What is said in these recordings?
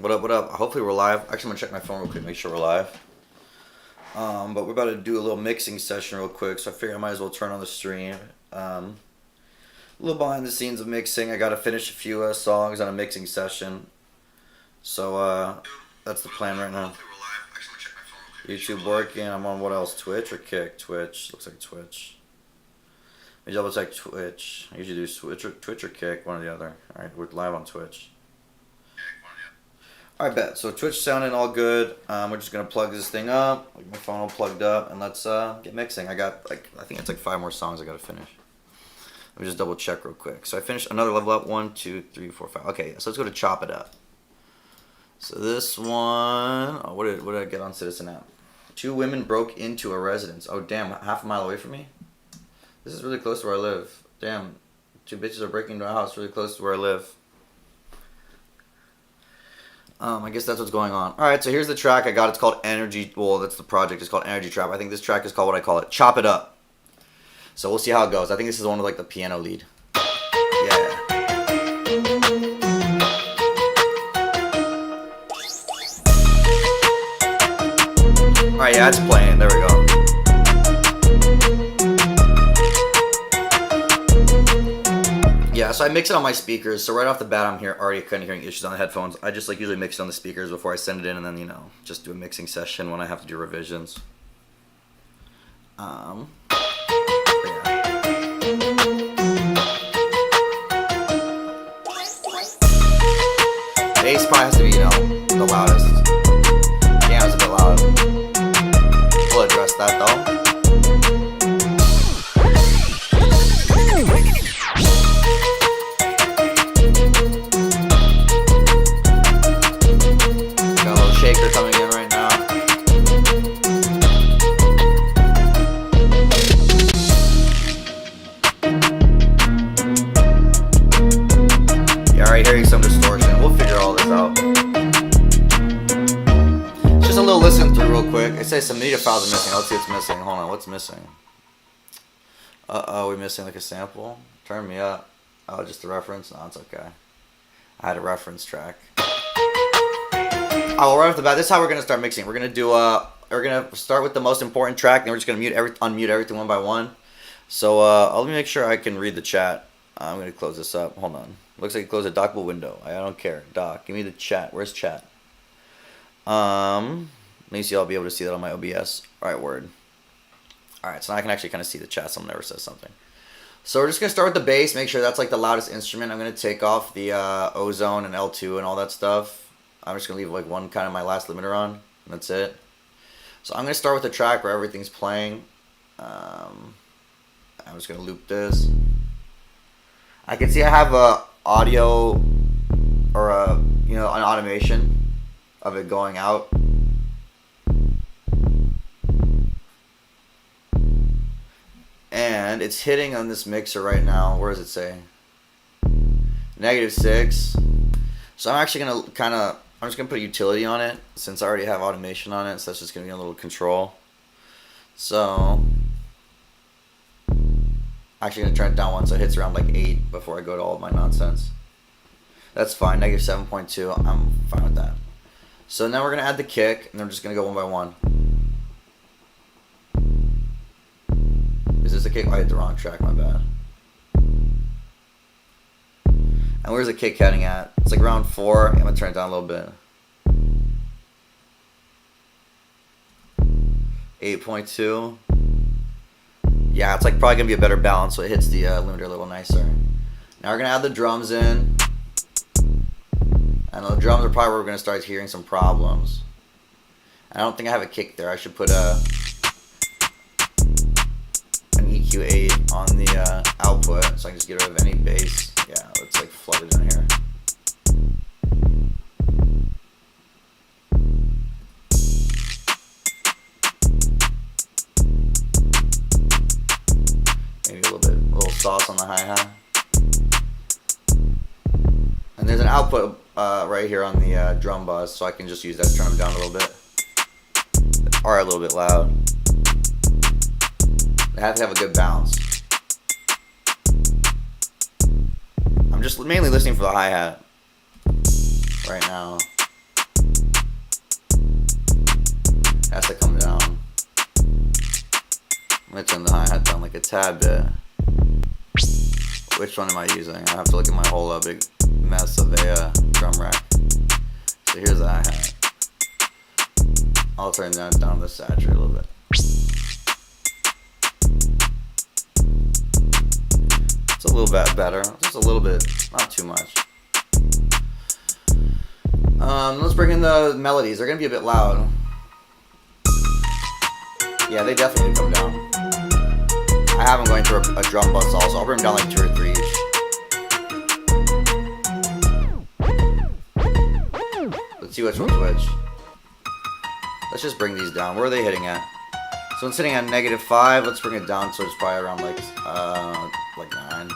What up, what up? Hopefully we're live. Actually, I'm gonna check my phone real quick, make sure we're live. But we're about to do a little mixing session real quick, so I figured I might as well turn on the stream. A little behind the scenes of mixing. I gotta finish a few songs on a mixing session. So, that's the plan right now. YouTube working. I'm on what else? Twitch or Kick? Twitch. Looks like Twitch. Let me double check Twitch. I usually do Twitch or Kick, one or the other. Alright, we're live on Twitch. Alright, bet. So Twitch sounding all good. We're just gonna plug this thing up. Like my phone all plugged up, and let's get mixing. I got I think it's like 5 more songs I gotta finish. Let me just double check real quick. So I finished another level up. 1, 2, 3, 4, 5. Okay, so let's go to Chop It Up. So this one, oh, what did I get on Citizen app? 2 women broke into a residence. Oh damn, half a mile away from me. This is really close to where I live. Damn, 2 bitches are breaking into a house really close to where I live. I guess that's what's going on. Alright, so here's the track I got. It's called Energy. Well, that's the project. It's called Energy Trap. I think this track is called what I call it. Chop It Up. So we'll see how it goes. I think this is one with like the piano lead. Yeah. Alright, yeah, it's playing. There we go. Yeah, so I mix it on my speakers. So right off the bat, I'm here already kind of hearing issues on the headphones. I just like usually mix it on the speakers before I send it in, and then just do a mixing session when I have to do revisions. Yeah. Bass probably has to be the loudest. Piano's a bit loud. We'll address that though. Shaker coming in right now. Yeah, already hearing some distortion. We'll figure all this out. Just a little listen through real quick. It says some media files are missing. Let's see what's missing. Hold on, what's missing? Uh-oh, we're missing like a sample? Turn me up. Oh, just a reference? No, it's okay. I had a reference track. Oh, well, right off the bat, this is how we're gonna start mixing. We're gonna do we're gonna start with the most important track, and we're just gonna unmute everything one by one. So let me make sure I can read the chat. I'm gonna close this up. Hold on. Looks like you closed a dockable window. I don't care. Doc, give me the chat. Where's chat? Let me see. I'll be able to see that on my OBS. All right, word. All right, so now I can actually kind of see the chat. Someone never says something. So we're just gonna start with the bass. Make sure that's like the loudest instrument. I'm gonna take off the ozone and L2 and all that stuff. I'm just going to leave like one kind of my last limiter on. And that's it. So I'm going to start with a track where everything's playing. I'm just going to loop this. I can see I have a audio or an automation of it going out. And it's hitting on this mixer right now. Where does it say? -6. So I'm actually going to I'm just going to put a utility on it since I already have automation on it. So that's just going to be a little control. So I'm actually going to turn it down one so it hits around like 8 before I go to all of my nonsense. That's fine. -7.2. I'm fine with that. So now we're going to add the kick, and then we're just going to go one by one. Is this the kick? Oh, I hit the wrong track. My bad. And where's the kick heading at? It's like round 4. I'm going to turn it down a little bit. 8.2. Yeah, it's like probably going to be a better balance, so it hits the limiter a little nicer. Now we're going to add the drums in. And the drums are probably where we're going to start hearing some problems. I don't think I have a kick there. I should put an EQ8 on the output so I can just get rid of any bass. Yeah, let's like flood it down here. Maybe a little sauce on the hi-hat. And there's an output right here on the drum bus, so I can just use that to turn them down a little bit. They are a little bit loud. They have to have a good balance. I'm just mainly listening for the hi-hat right now. Has to come down. I'm gonna turn the hi-hat down like a tad bit. Which one am I using? I have to look at my whole big mess of a drum rack. So here's the hi-hat. I'll turn that down to saturate a little bit. It's a little bit better. Just a little bit, not too much. Let's bring in the melodies. They're gonna be a bit loud. Yeah, they definitely come down. I have them going through a drum bus also. I'll bring them down like 2 or 3 each. Let's see which one's which. Let's just bring these down. Where are they hitting at? So it's hitting at -5. Let's bring it down so it's probably around like 9.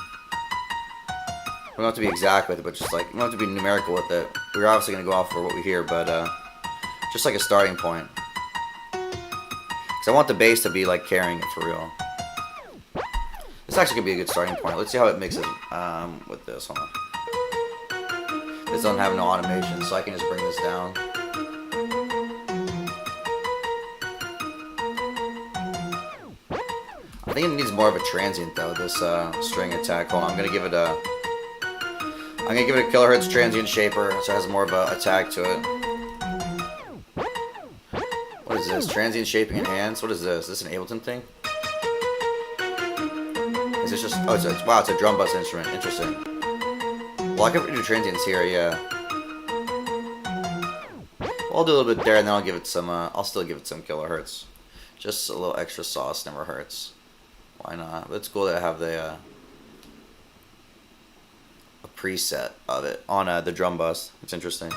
We don't have to be exact with it, but just like, we don't have to be numerical with it. We're obviously going to go off for what we hear, but just like a starting point. Because I want the bass to be like carrying it for real. This actually could be a good starting point. Let's see how it mixes with this. Hold on. This doesn't have no automation, so I can just bring this down. I think it needs more of a transient though, this string attack. Hold on, I'm gonna give it a kilohertz transient shaper, so it has more of a tag to it. What is this? Transient shaping enhanced? What is this? Is this an Ableton thing? Is this just, oh, wow, it's a drum bus instrument. Interesting. Well, I can do transients here, yeah. Well, I'll do a little bit there, and then I'll give it some, I'll still give it some kilohertz. Just a little extra sauce never hurts. Why not? But it's cool to have the, a preset of it on the drum bus. It's interesting.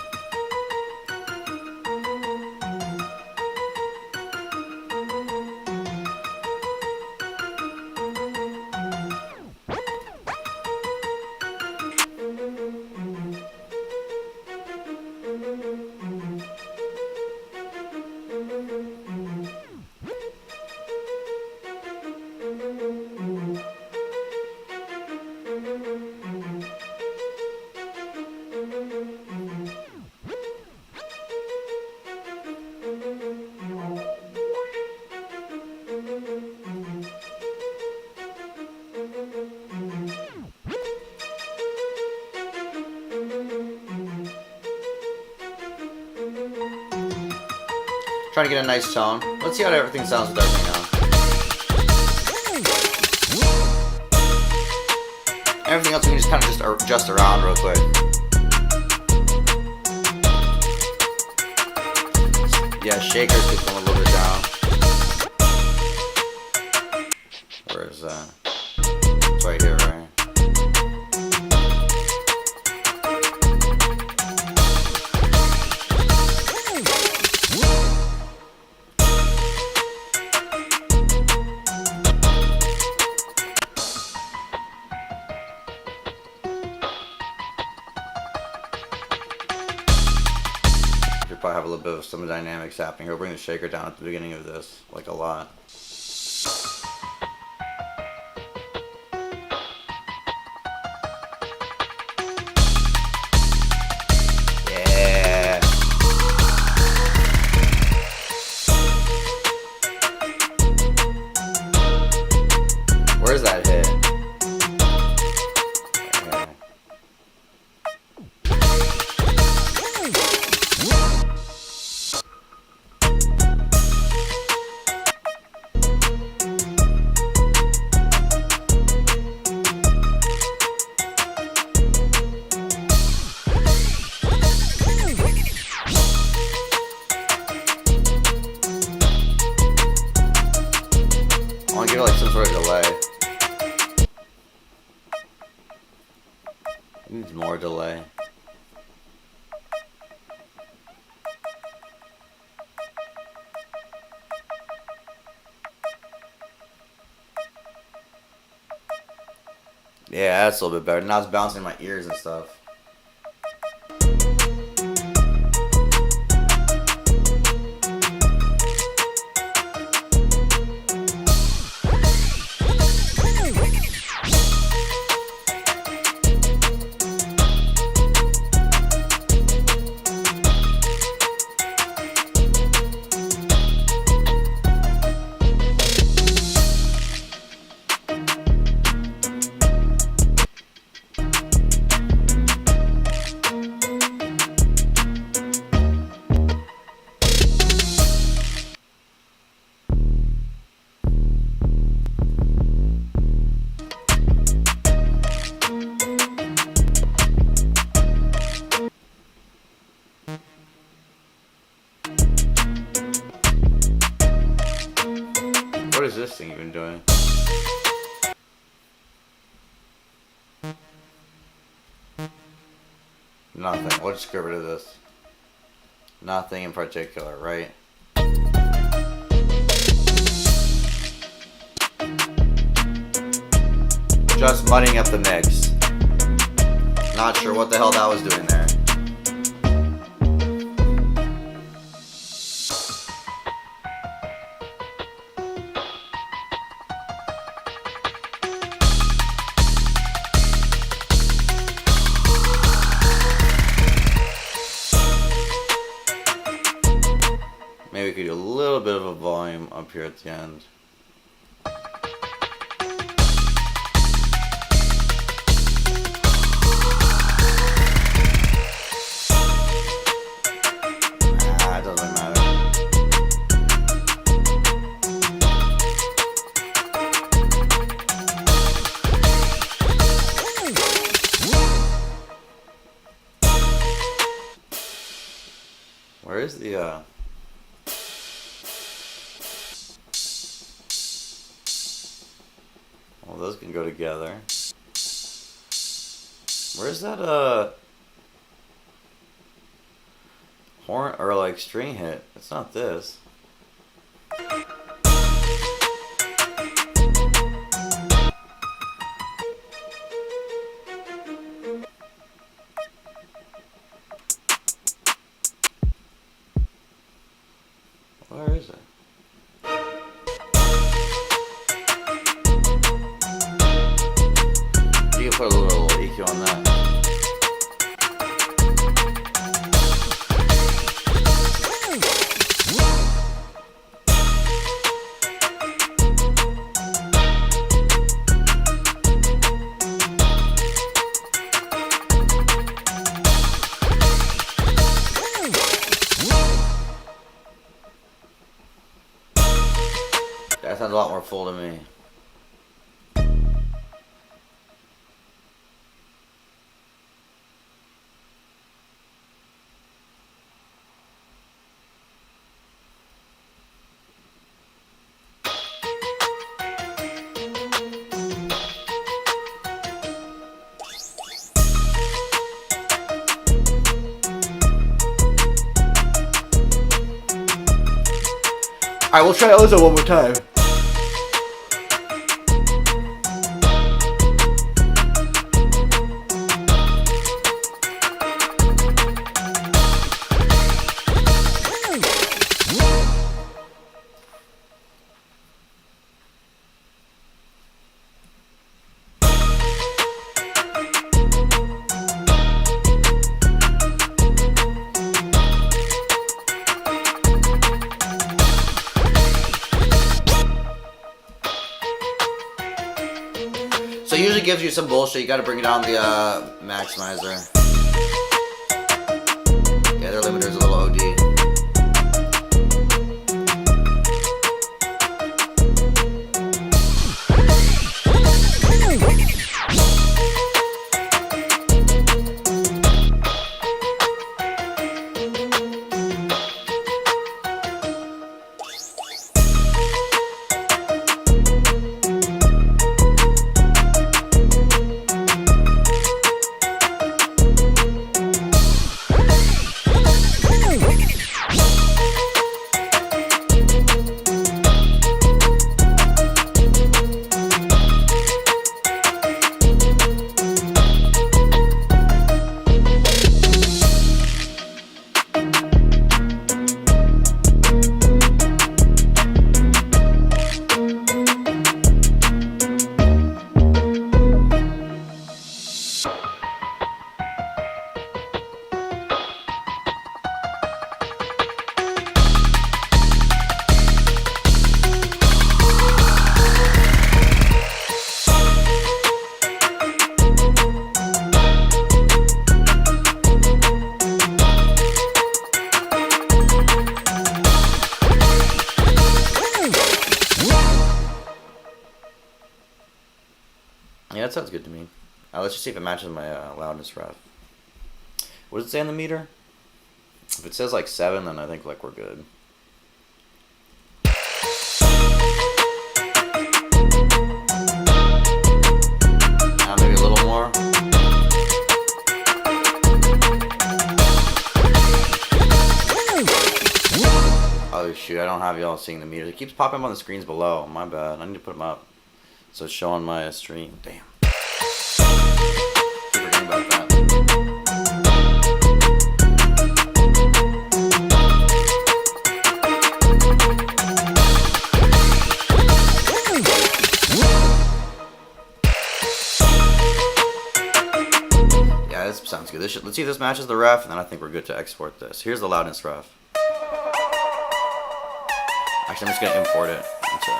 Trying to get a nice tone. Let's see how everything sounds with everything on. Everything else we can just kind of just adjust around real quick. Yeah, shakers could come a little bit down. Where is that? It's right here, right? Probably have a little bit of some dynamics happening here. We'll bring the shaker down at the beginning of this, like a lot. Yeah. Where's that hit? I want to give it like some sort of delay. It needs more delay. Yeah, that's a little bit better. Now it's bouncing in my ears and stuff. is this thing even doing? Nothing. We'll just get rid of this. Nothing in particular, right? Just muddying up the mix. Not sure what the hell that was doing there. Maybe we could do a little bit of a volume up here at the end. It doesn't matter. Where is the well, those can go together. Where's that horn or like string hit? It's not this. Where is it? You can put a little EQ on that. That sounds a lot more full to me. Alright, we'll try Ozo one more time. So it usually gives you some bullshit. You gotta bring down the maximizer. Yeah, their limiter's a little OD. Yeah, that sounds good to me. Let's just see if it matches my loudness ref. What does it say on the meter? If it says like 7, then I think like we're good. Oh shoot, I don't have y'all seeing the meters. It keeps popping up on the screens below. My bad. I need to put them up so it's showing my stream. Damn. Keep forgetting about that. Yeah, this sounds good. Let's see if this matches the ref, and then I think we're good to export this. Here's the loudness ref. Actually, I'm just gonna import it into.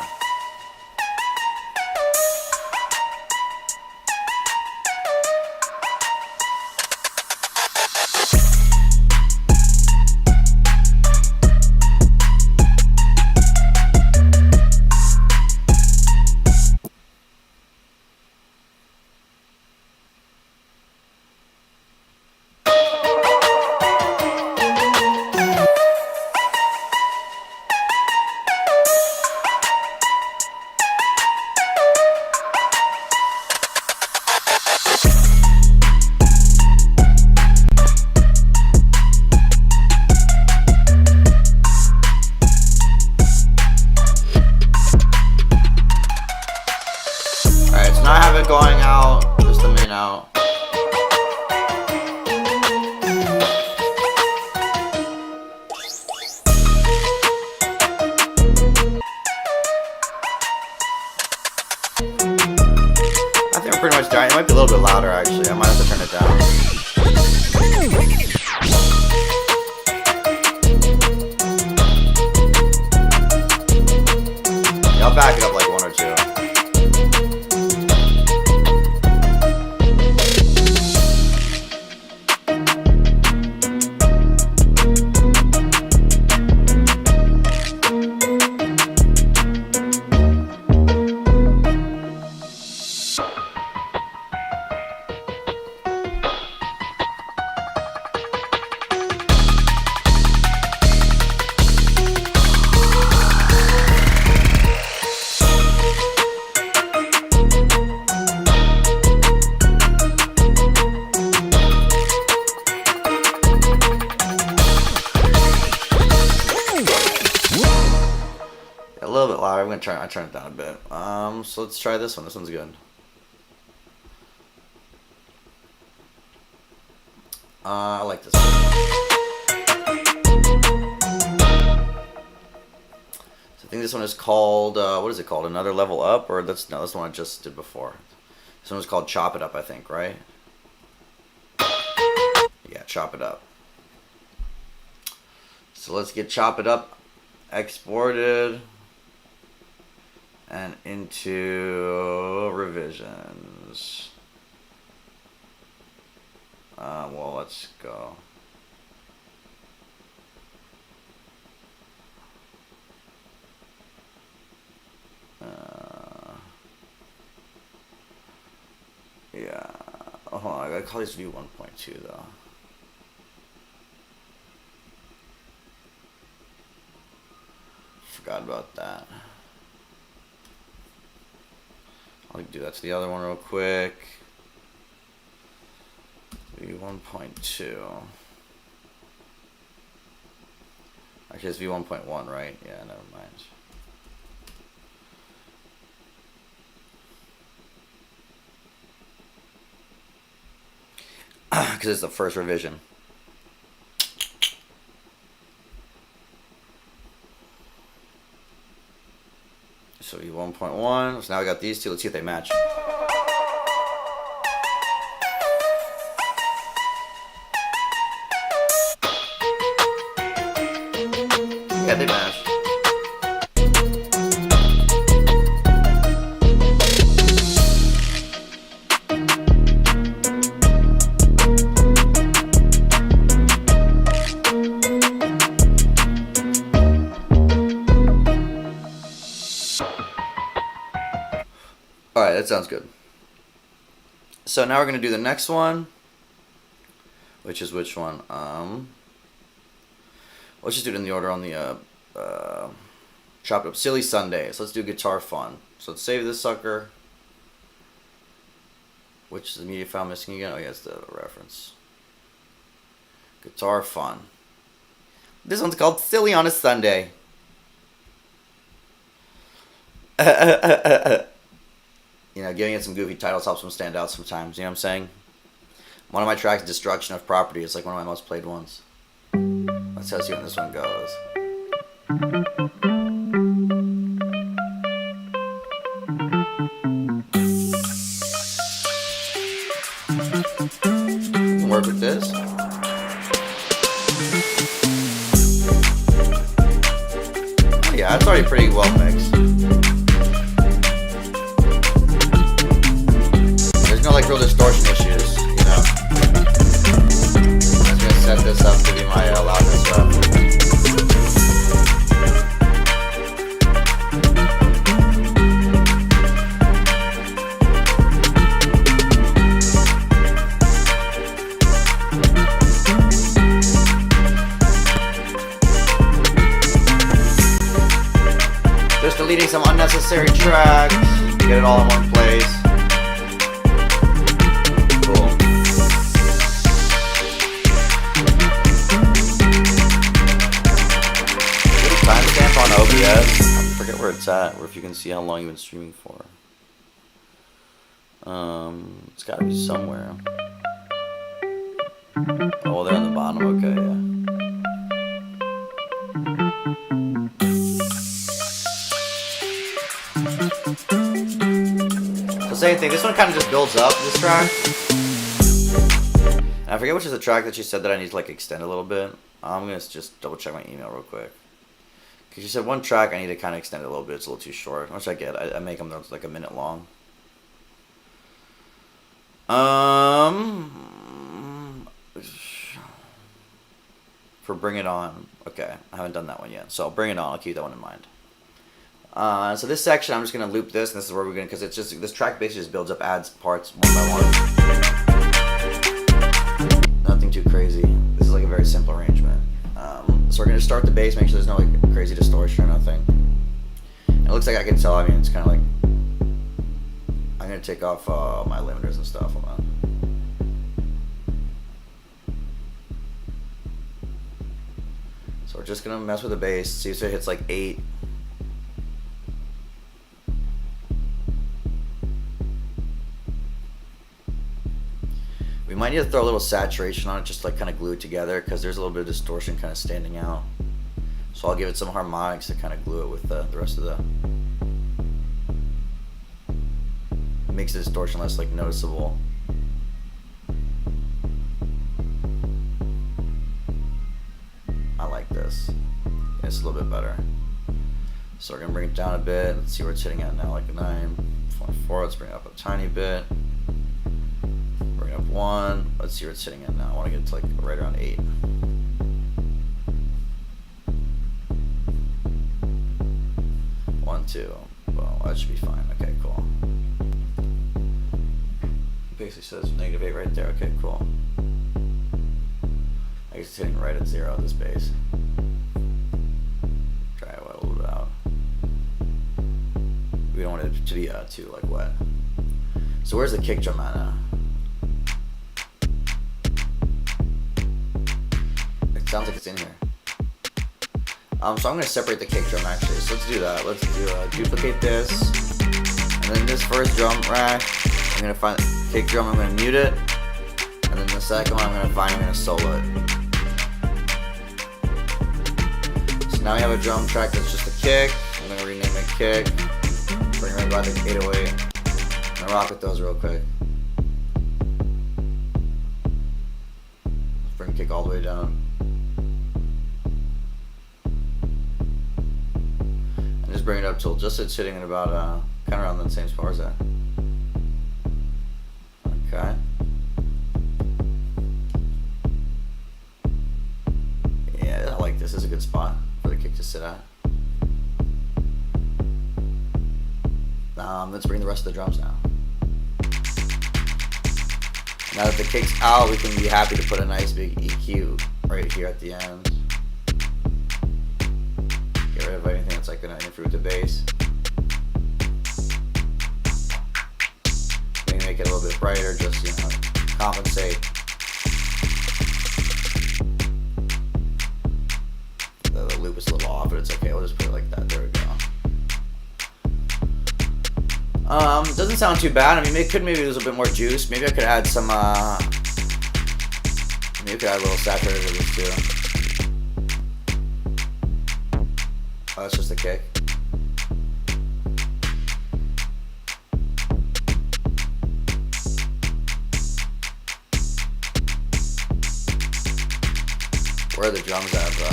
Going out, just the main out. I think we're pretty much done. It might be a little bit louder actually. I might have to turn it down. Yeah, I'll back it up like one or two. A little bit louder. I'm gonna turn it down a bit. So let's try this one. This one's good. I like this one. So I think this one is called what is it called? Another Level Up, or that's no, this one I just did before. This one was called Chop It Up, I think, right? Yeah, Chop It Up. So let's get Chop It Up exported and into revisions. Well, let's go. Yeah. Oh, hold on. I gotta call this view 1.2 though. Forgot about that. I'll do that to the other one real quick. View 1.2. Actually, it's view 1.1, right? Yeah, never mind. Because it's the first revision. So view 1.1. So now we got these two. Let's see if they match. Yeah, they match. Alright, that sounds good. So now we're going to do the next one, which is which one? Let's just do it in the order on the Chop It Up. Silly Sundays. Let's do Guitar Fun. So let's save this sucker. Which is the media file missing again? Oh yeah, it's the reference. Guitar Fun. This one's called Silly on a Sunday. You know, giving it some goofy titles helps them stand out sometimes. You know what I'm saying? One of my tracks, Destruction of Property, is like one of my most played ones. Let's see how this one goes. Work with this. Oh, yeah, it's already pretty well mixed. There's no like real distortion issues, you know. I'm just gonna set this up to be my loudness up. Just deleting some unnecessary tracks, get it all in one place. Cool. Get a timestamp on OBS. I forget where it's at, or if you can see how long you've been streaming for. It's gotta be somewhere. Oh, they're on the bottom, okay, yeah. Same thing. This one kind of just builds up, this track. And I forget which is the track that she said that I need to like extend a little bit. I'm going to just double check my email real quick. Because she said one track I need to kind of extend it a little bit. It's a little too short. Which I get. I make them like a minute long. For Bring It On. Okay. I haven't done that one yet. So Bring It On. I'll keep that one in mind. So this section, I'm just going to loop this, and this is where we're going to, because it's just, this track basically just builds up, adds parts one by one. Nothing too crazy. This is like a very simple arrangement. So we're going to start the bass, make sure there's no like crazy distortion or nothing. And it looks like I can tell, I mean, it's kind of like, I'm going to take off my limiters and stuff. Hold on. So we're just going to mess with the bass, see if it hits like 8. We might need to throw a little saturation on it, just like kind of glue it together, because there's a little bit of distortion kind of standing out. So I'll give it some harmonics to kind of glue it with the rest of the... It makes the distortion less like noticeable. I like this. It's a little bit better. So we're gonna bring it down a bit. Let's see where it's hitting at now, like a 9.4. Let's bring it up a tiny bit. Bring up 1. Let's see where it's sitting at now. I want to get it to like right around 8. One, 2. Well, that should be fine. Okay, cool. Basically says -8 right there. Okay, cool. I guess it's hitting right at 0 this bass. Try it a little bit out. We don't want it to be too like wet. So where's the kick drum at now? Sounds like it's in here. So I'm going to separate the kick drum actually. So let's do that. Let's do duplicate this. And then this first drum rack, I'm going to find the kick drum, I'm going to mute it. And then the second one I'm going to solo it. So now we have a drum track that's just a kick. I'm going to rename it kick. Bring right by the 808. I'm going to rock with those real quick. Bring kick all the way down. Just bring it up till just it's sitting at about kind of around the same spot as that. Okay. Yeah, I like this. This is a good spot for the kick to sit at. Let's bring the rest of the drums now. Now that the kick's out, we can be happy to put a nice big EQ right here at the end. Get rid of anything that's like going to interfere with the bass. Maybe make it a little bit brighter, just, you know, compensate. loop is a little off, but it's okay. We'll just put it like that. There we go. Doesn't sound too bad. I mean, it could maybe use a bit more juice. Maybe I could add some, maybe I could add a little saturated to this too. Oh, that's just a kick. Where are the drums at, bro?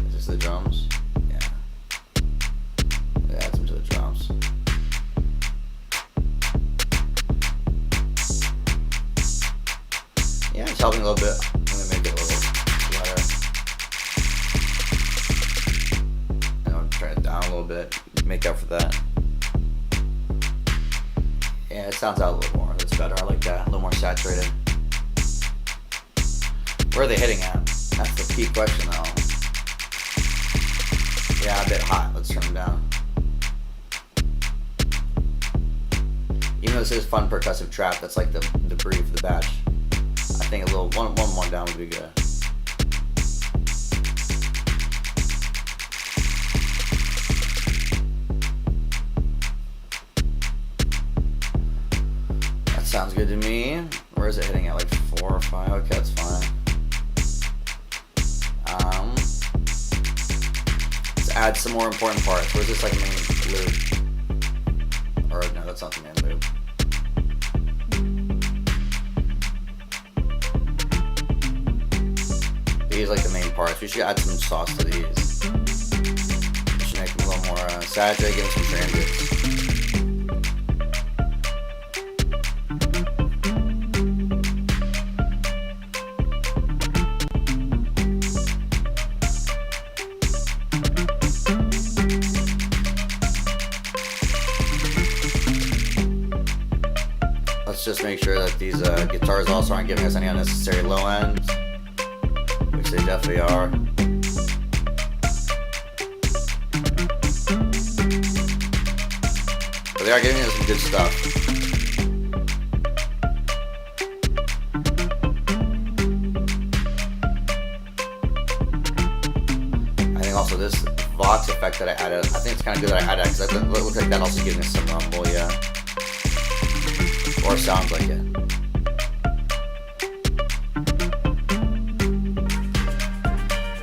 Is this the drums? Yeah. Add some to the drums. Yeah, it's helping a little bit. I'm gonna make it a little better. I'm turn it down a little bit. Make up for that. Yeah, it sounds out a little more. That's better. I like that. A little more saturated. Where are they hitting at? That's the key question though. Yeah, a bit hot. Let's turn them down. Even though this is fun percussive trap, that's like the brief, the batch. I think a little one more down would be good. That sounds good to me. Where is it hitting at? Like 4 or 5? Okay, that's fine. Let's add some more important parts. Where's this like main loop? Or no, that's not the main loop. These are like the main parts. We should add some sauce to these. We should make them a little more saturated, give them some transits. Let's just make sure that these guitars also aren't giving us any unnecessary low ends, which they definitely are. But they are giving us some good stuff. I think also this Vox effect that I added, I think it's kind of good that I added because it looks like that also gives me some rumble, yeah. Or sounds like it.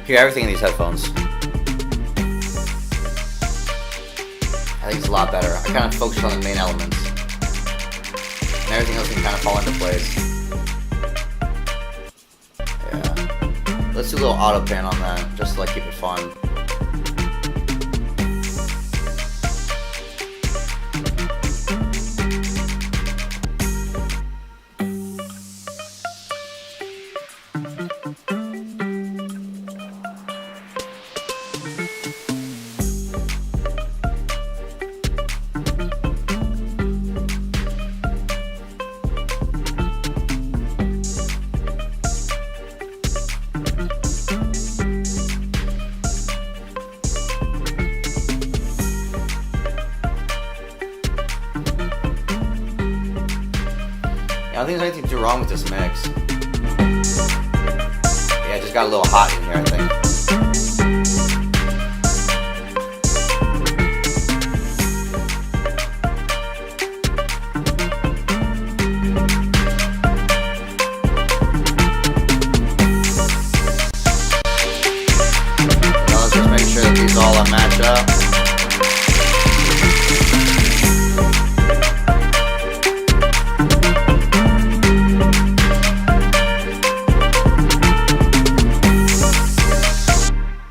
Hear everything in these headphones. I think it's a lot better. I kind of focus on the main elements. And everything else can kind of fall into place. Yeah. Let's do a little auto pan on that, just to like keep it fun. I don't think there's anything too wrong with this mix. Yeah, it just got a little hot in here, I think. Now let's just make sure that these all match up.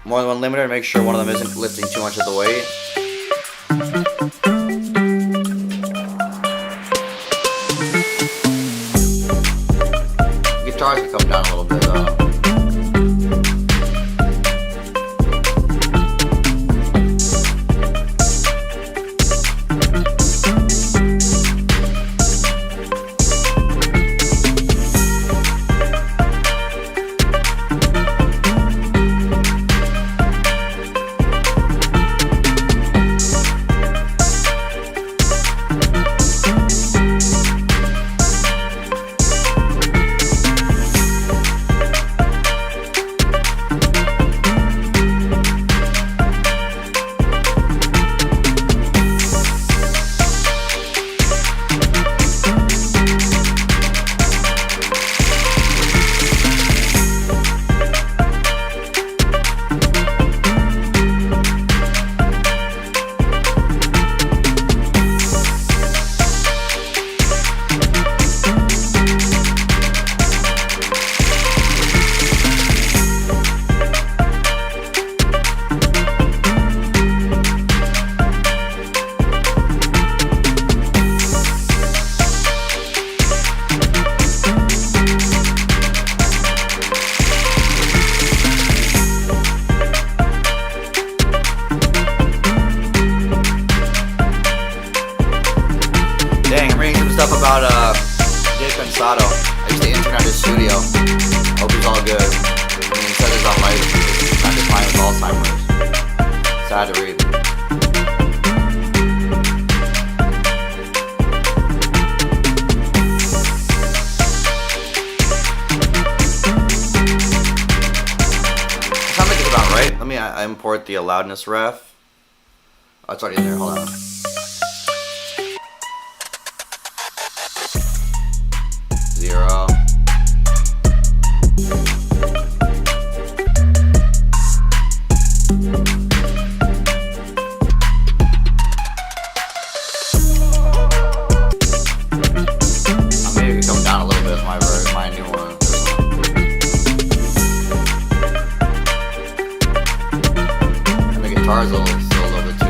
More than one limiter to make sure one of them isn't lifting too much of the weight. Guitars can come down a little bit though. Sato. I used to intern at his studio. Hope he's all good. I mean, he said he's on life. He's not declining with Alzheimer's. Sad to read. Sounds about right. Let me import the loudness ref. Oh, it's already in there. Hold on. Zero. Maybe it can come down a little bit. My new one. And the guitar's still a little bit too.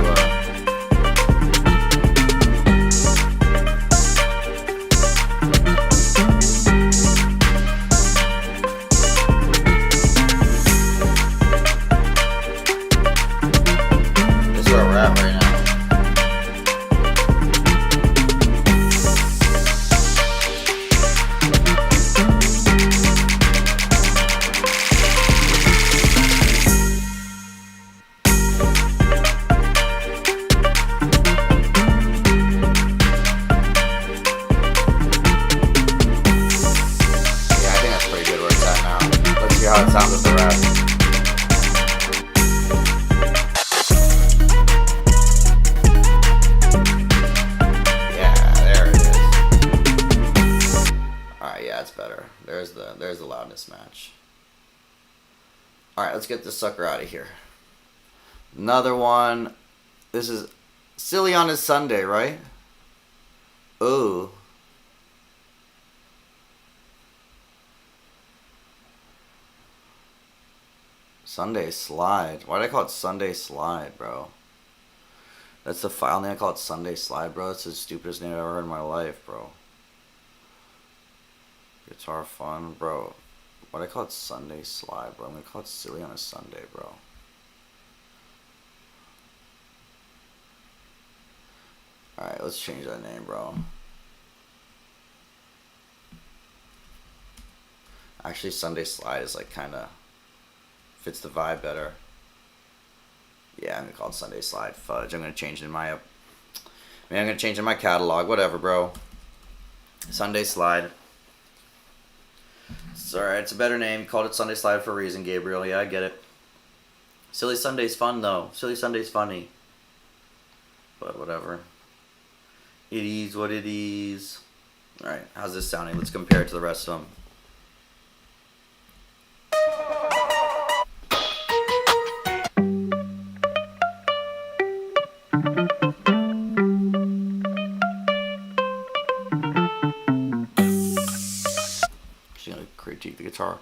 How it sounds with the rap. Yeah, there it is. Alright, yeah, it's better. There's the loudness match. Alright, let's get this sucker out of here. Another one. This is Silly on a Sunday, right? Ooh. Sunday Slide. Why did I call it Sunday Slide, bro? That's the file name. I call it Sunday Slide, bro. That's the stupidest name I've ever heard in my life, bro. Guitar Fun, bro. Why did I call it Sunday Slide, bro? I'm gonna call it Silly on a Sunday, bro. Alright, let's change that name, bro. Actually, Sunday Slide is like kinda fits the vibe better. Yeah, I'm gonna call it Sunday Slide. Fudge. I'm gonna change it in my I'm gonna change it in my catalog. Whatever, bro. Sunday Slide. It's alright. It's a better name. Called it Sunday Slide for a reason, Gabriel. Yeah, I get it. Silly Sunday's fun though. Silly Sunday's funny. But whatever. It is what it is. Alright, how's this sounding? Let's compare it to the rest of them. She's gonna critique the guitar.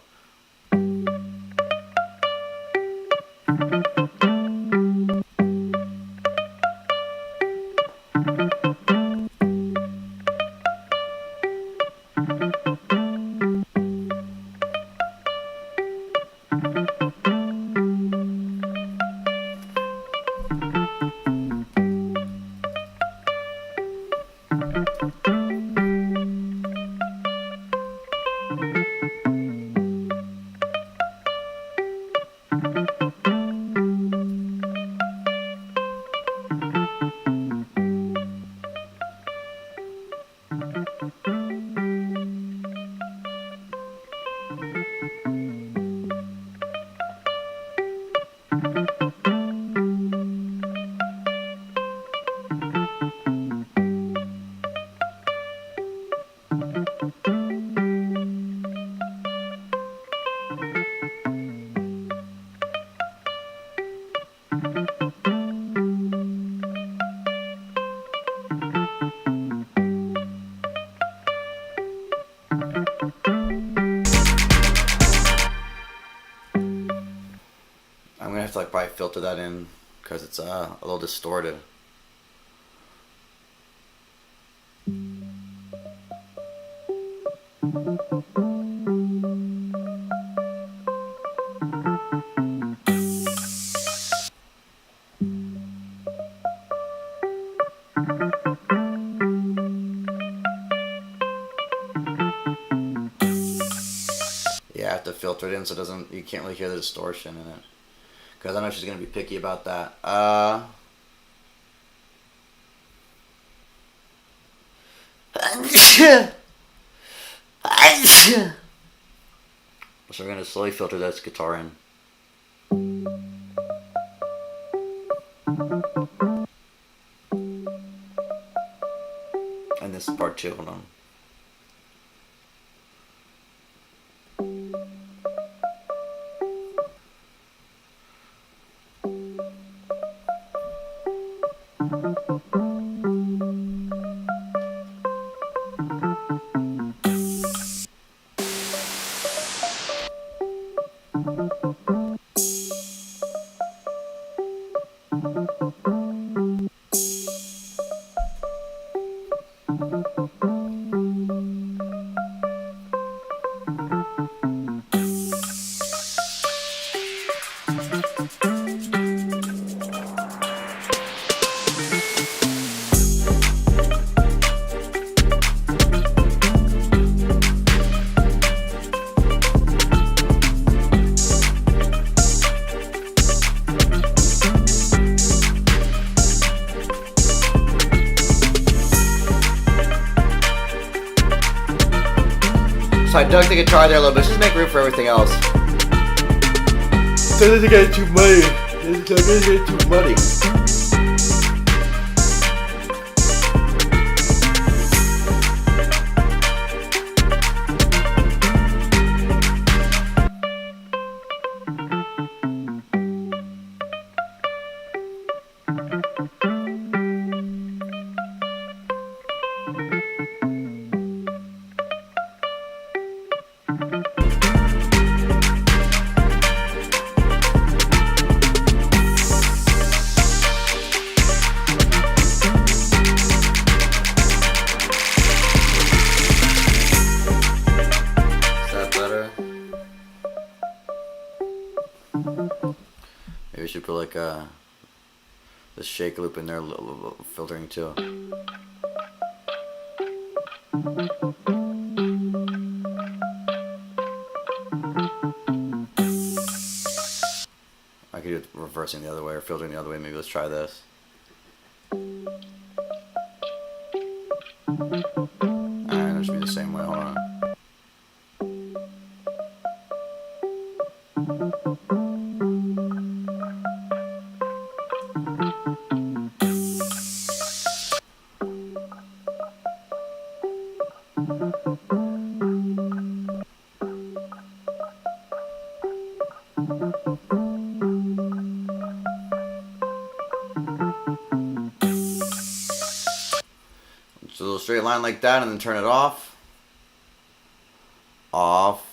I'm gonna have to like probably filter that in because it's a little distorted. filtered in, so it doesn't, you can't really hear the distortion in it. Because I know she's gonna be picky about that. So we're gonna slowly filter this guitar in. And this is part 2, hold on. So I dug the guitar there a little bit, just to make room for everything else. So it doesn't get too muddy. It doesn't get too muddy. Maybe we should put like the shake loop in there, filtering too. I could do it reversing the other way or filtering the other way. Maybe let's try this. Alright, that should be the same way. Hold on. So a little straight line like that, and then turn it off. Off.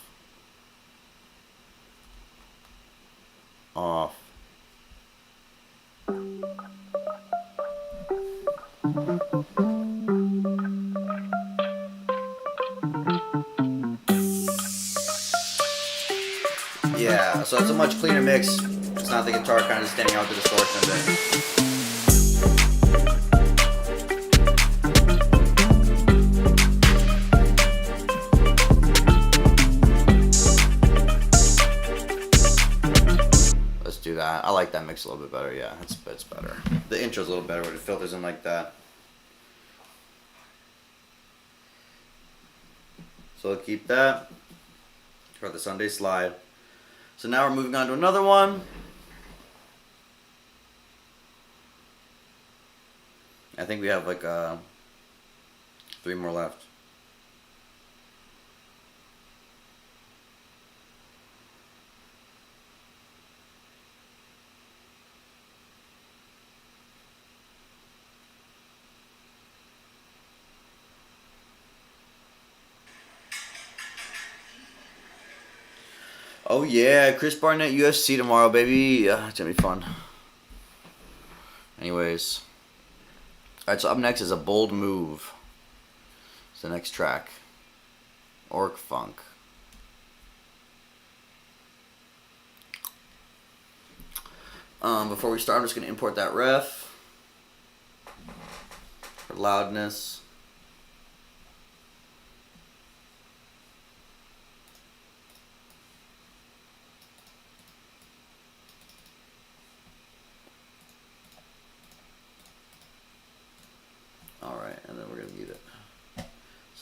Off. Yeah, so it's a much cleaner mix. It's not the guitar kind of standing out the distortion a bit. Do that. I like that mix a little bit better. Yeah, it's better. The intro's a little better when it filters in like that. So I'll keep that for the Sunday slide. So now we're moving on to another one. I think we have like 3 more left. Oh yeah, Chris Barnett UFC tomorrow, baby. It's gonna be fun. Anyways. Alright, so up next is A Bold Move. It's the next track. Orc Funk. Before we start, I'm just gonna import that ref. For loudness.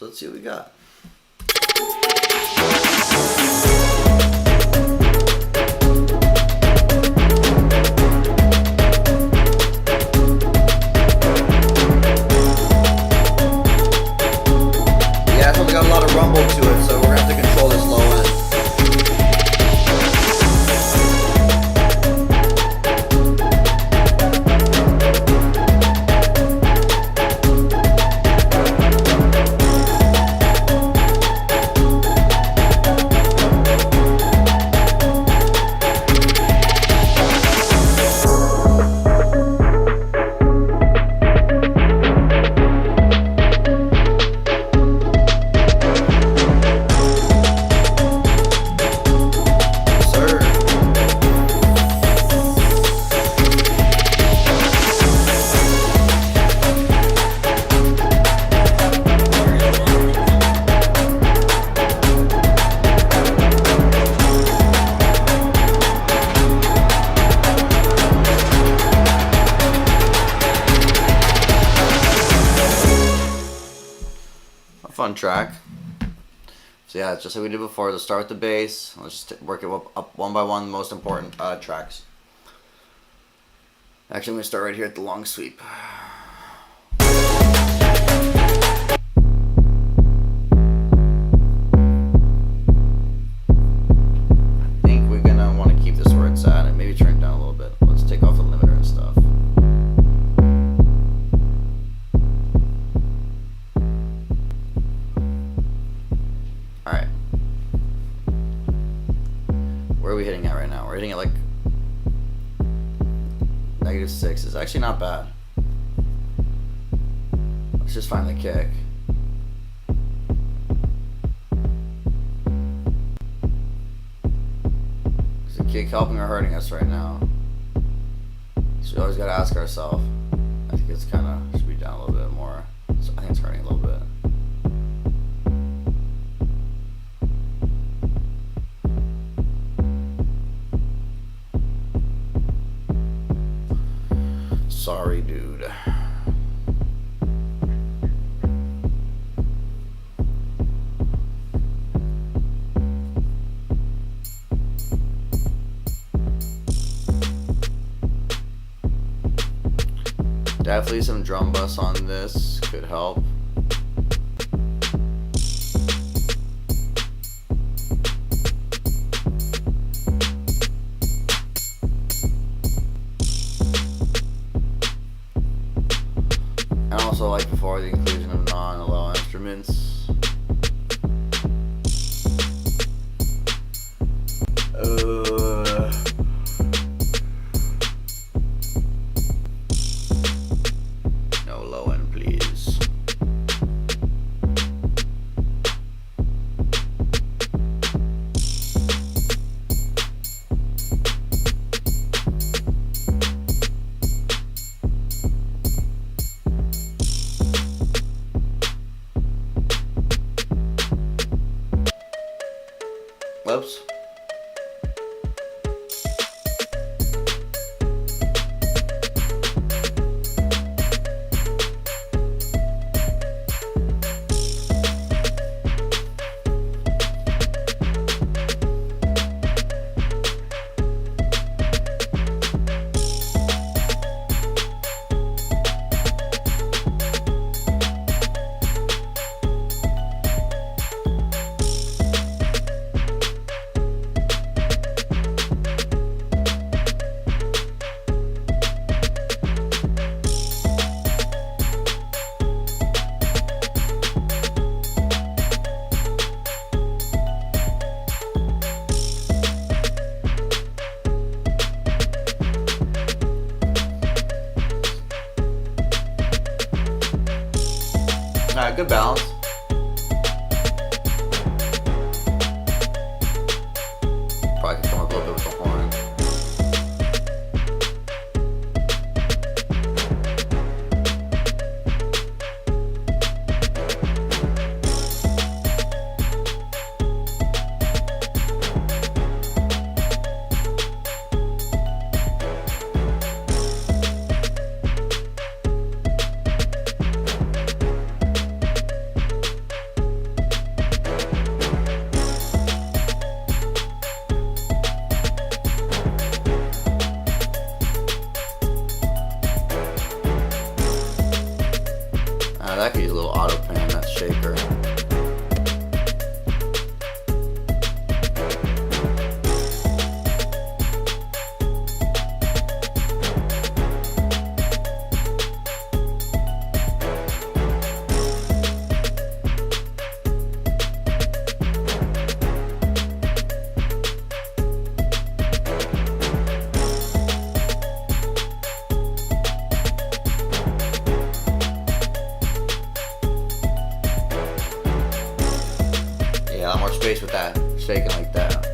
So let's see what we got. Yeah, so we got a lot of rumble to it, so we're gonna have to control this low end. Fun track. So yeah, just like we did before, let's start with the bass. Let's just work it up one by one, the most important tracks. Actually, I'm going to start right here at the long sweep. I think we're going to want to keep this where it's at and maybe turn it down a little bit. Let's take off the limiter and stuff. Alright. Where are we hitting at right now? We're hitting at like -6. It's actually not bad. Let's just find the kick. Is the kick helping or hurting us right now? So we always gotta ask ourselves. I think it's kinda should be down a little bit more. So I think it's hurting a little bit. Sorry, dude. Definitely some drum bus on this could help. And also, like before, the inclusion of non-low instruments. No low end, please. Whoops. Alright, good balance. Probably could come up a little bit with the horn. that could use a little auto pan, that shaker. Yeah, a lot more space with that, shaking like that.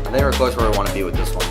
I think we're close where we want to be with this one.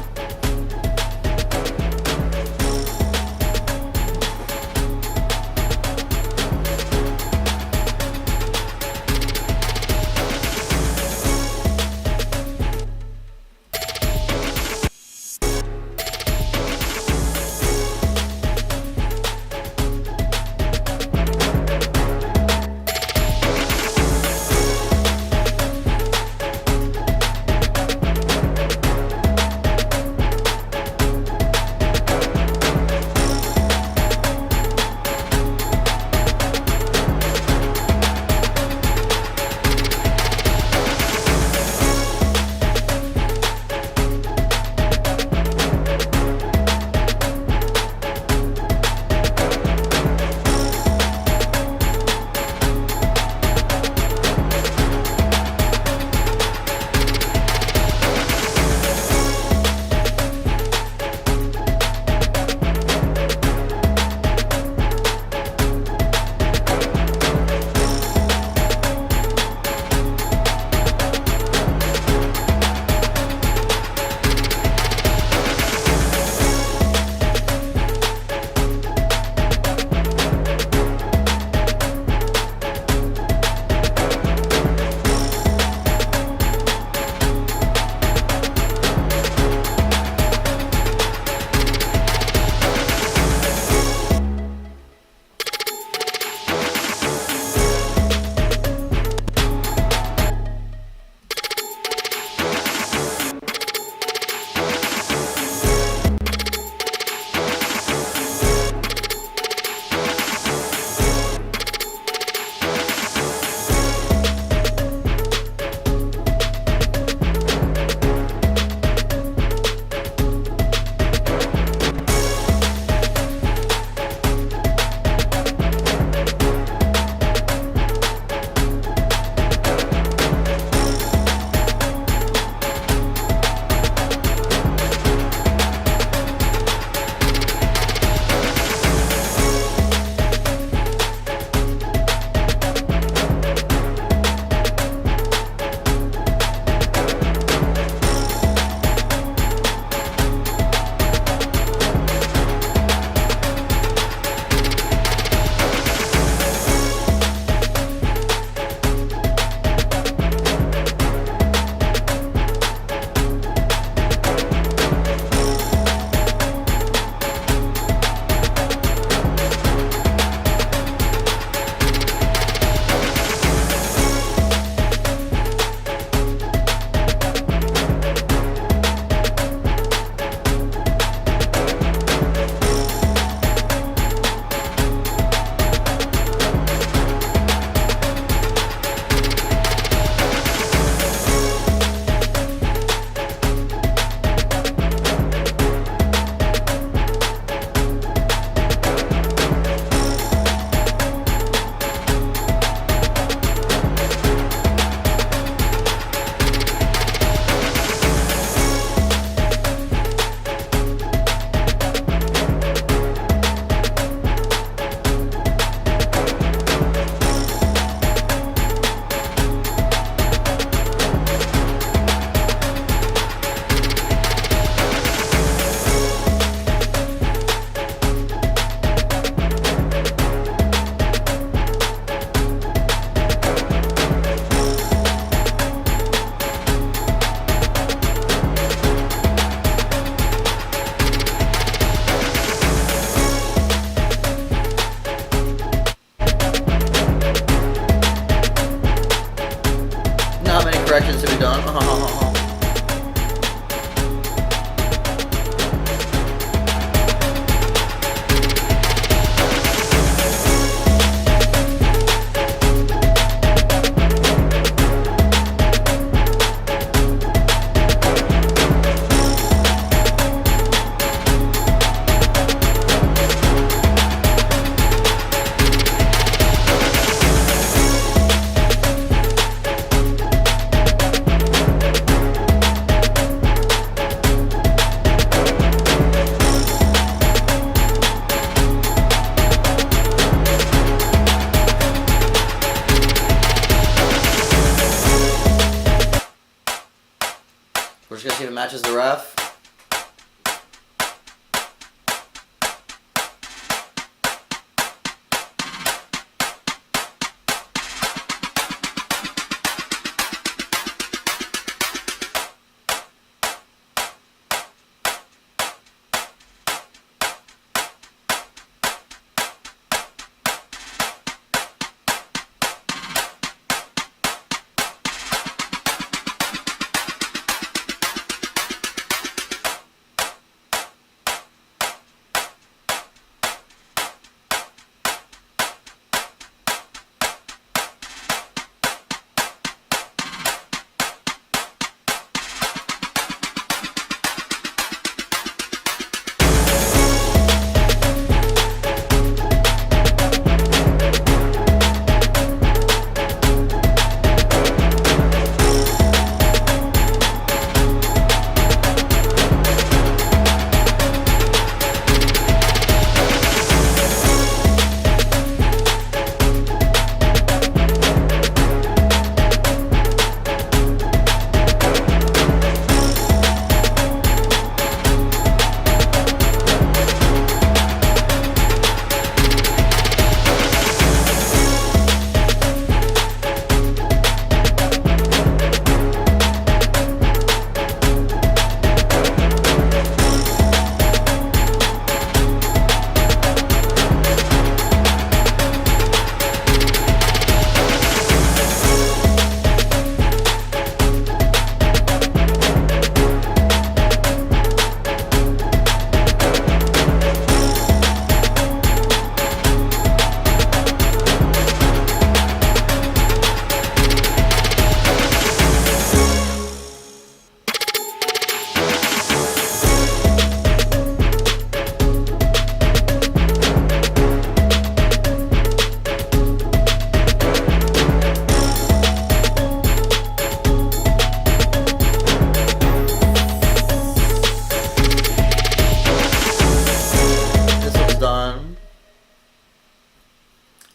gonna see if it matches the ref.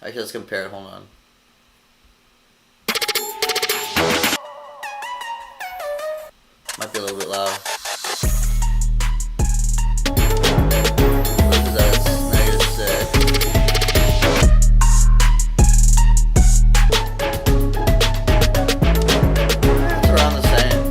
Actually, let's compare it. Hold on. Might be a little bit loud. This is at -6. It's around the same.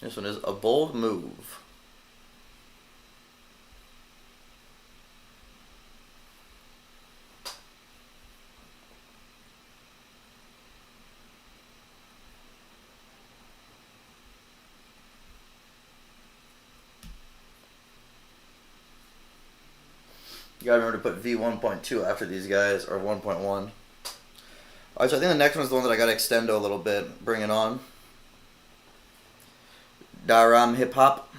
This one is A Bold Move. You gotta remember to put V1.2 after these guys, or 1.1. Alright, so I think the next one's the one that I gotta extend a little bit, bring it on. Daram Hip Hop.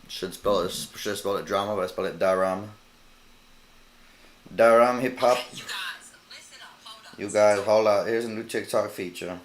Should have spelled it drama, but I spelled it Daram. Daram Hip Hop. You guys, hold up. Here's a new TikTok feature.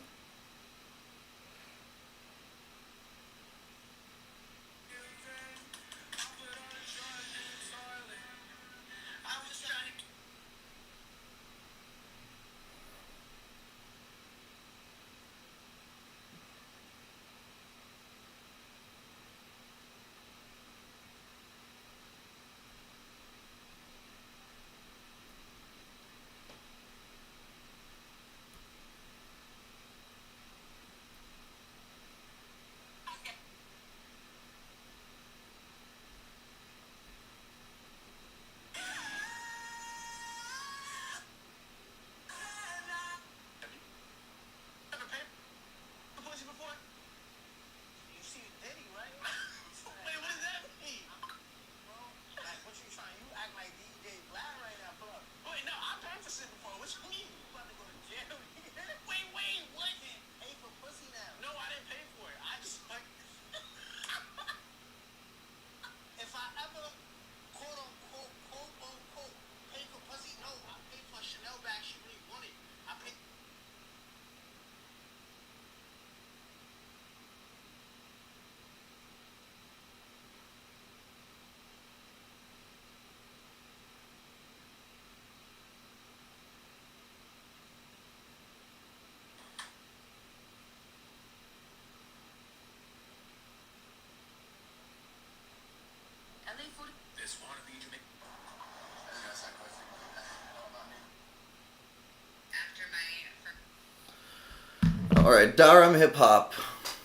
Alright, Darum hip hop.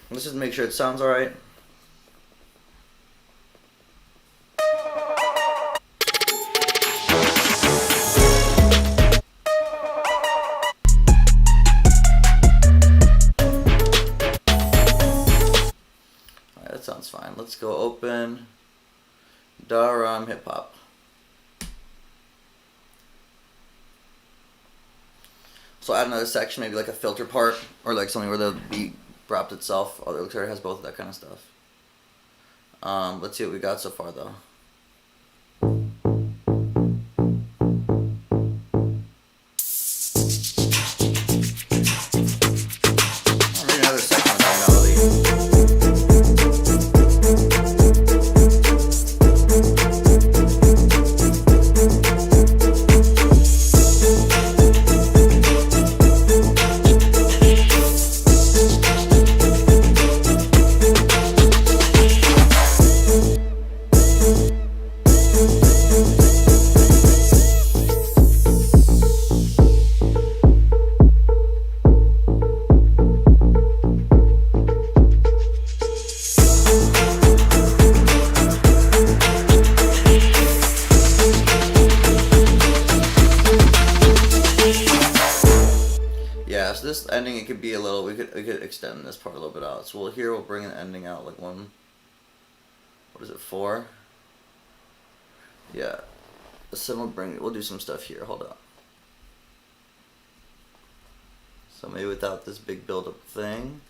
Let's just make sure it sounds alright. Alright, that sounds fine. Let's go open Darum hip hop. So add another section, maybe like a filter part, or like something where the beat dropped itself. Oh, it looks like it has both of that kind of stuff. Let's see what we got so far though. Maybe another section without melody. Yeah, so this ending, it could be a little, we could extend this part a little bit out. So we'll bring the ending out like one, what is it, 4? Yeah. So we'll do some stuff here, hold on. So maybe without this big build-up thing.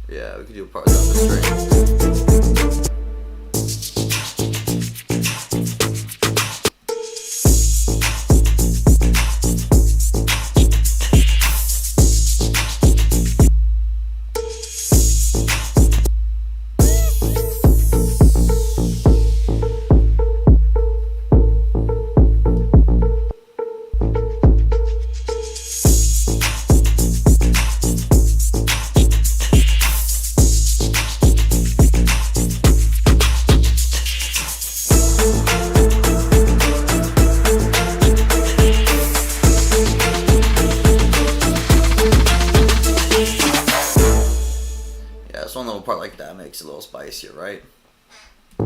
Yeah, we could do a part without the string. One little part like that makes it a little spicier, right? I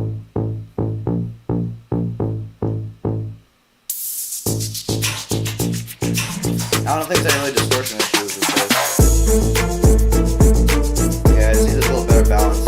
don't think there's any really distortion issues with this. Yeah, it needs a little better balance.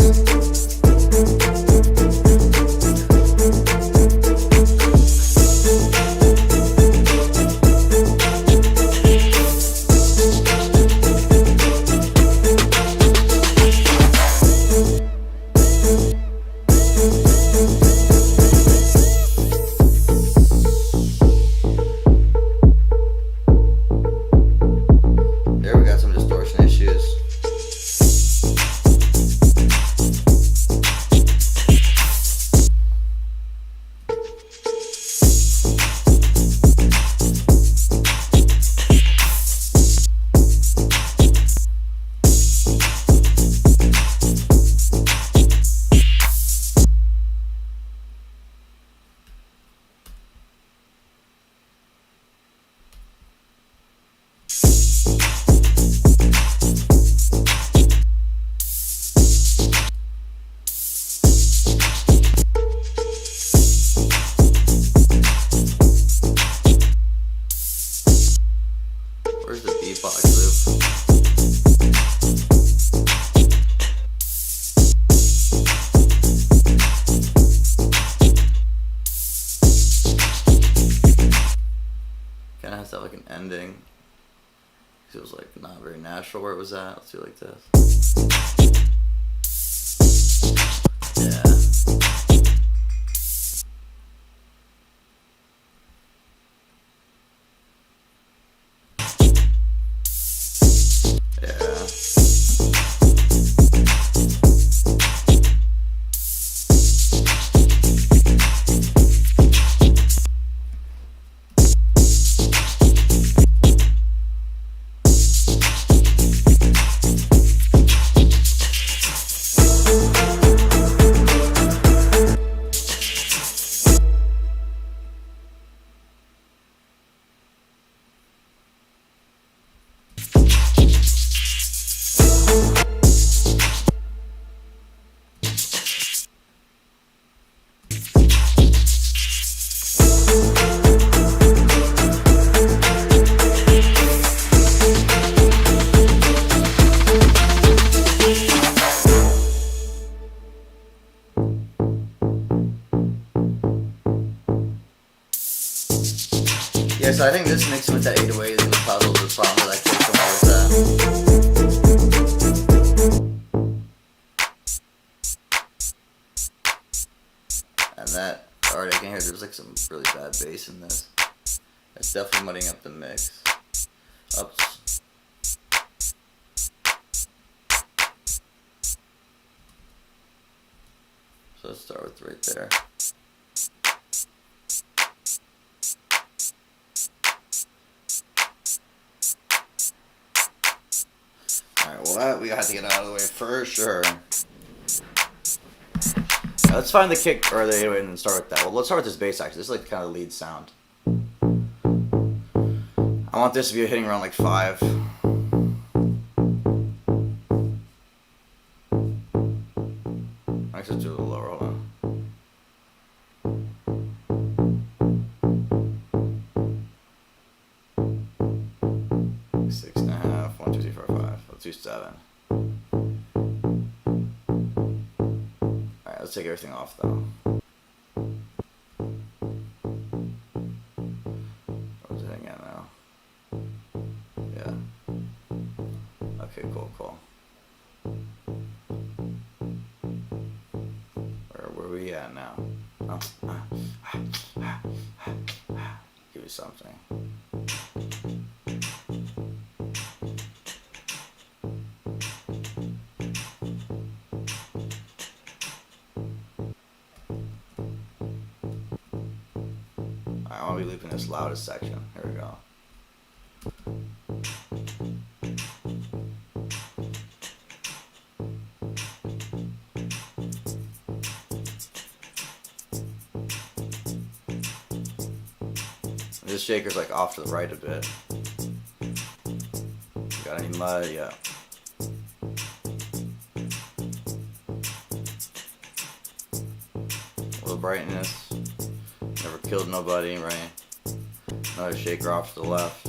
Kind of has to have like an ending. It was like not very natural where it was at. Let's do it like this. Yeah. Yeah, so I think this mixing with that 808 is going to cause a little bit of problem with that kick from all of that. And that, already I can hear there's like some really bad bass in this. It's definitely muddying up the mix. Oops. So let's start with right there. Alright, well that we have to get out of the way for sure. Now let's find the kick or the 808 and then start with that. Well, let's start with this bass actually. This is like kind of the lead sound. I want this to be hitting around like 5. Let's just do it a little lower, hold on. Six and a half, 1, 2, 3, 4, 5. Let's do 7. Alright, let's take everything off though. Where's it hitting at now? Yeah. Okay, cool. Where are we at now? Oh. Give me something. I want to be looping this loudest section. Here we go. This shaker's like off to the right a bit. Got any mud? Yeah. A little brightness. Never killed nobody, right? Another shaker off to the left.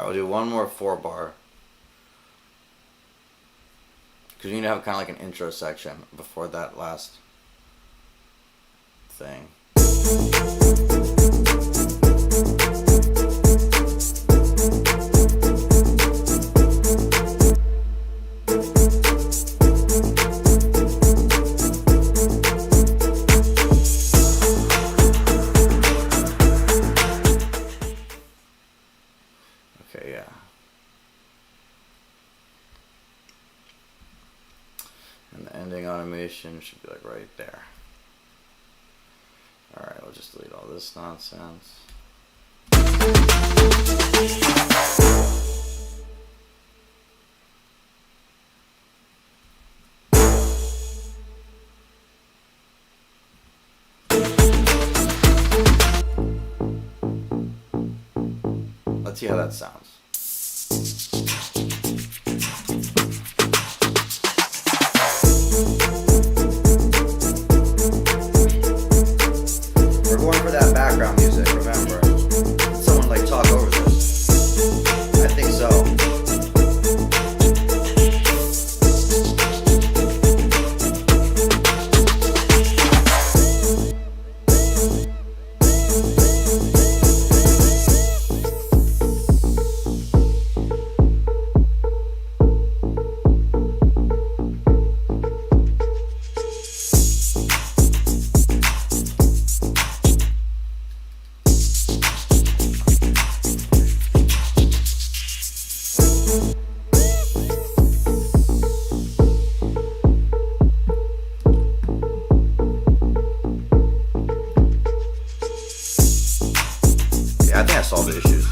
Alright, we'll do one more 4-bar. Because you need to have kind of like an intro section before that last thing. Okay, yeah. And the ending automation should be like right there. Alright, we'll just delete all this nonsense. Let's see how that sounds. We're going for that background music, remember. Did someone like talk over this? I think so. Yeah, I think I solved the issues.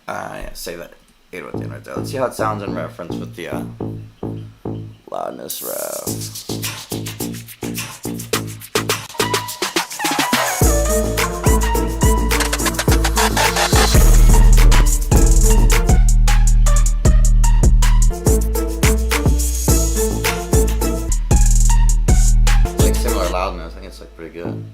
Yeah, save that 808 right there. Let's see how it sounds in reference with the loudness rev. Like similar loudness, I think it's like pretty good.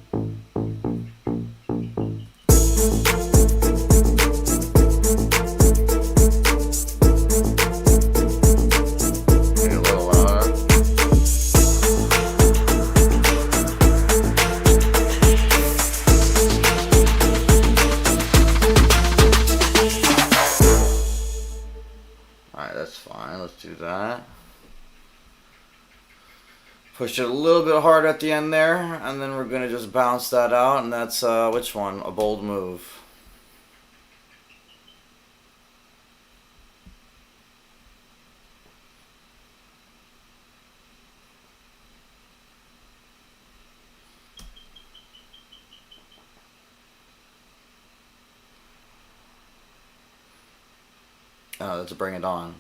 That's fine, let's do that. Push it a little bit hard at the end there, and then we're gonna just bounce that out, and that's, which one? A bold move. Oh, let's bring it on.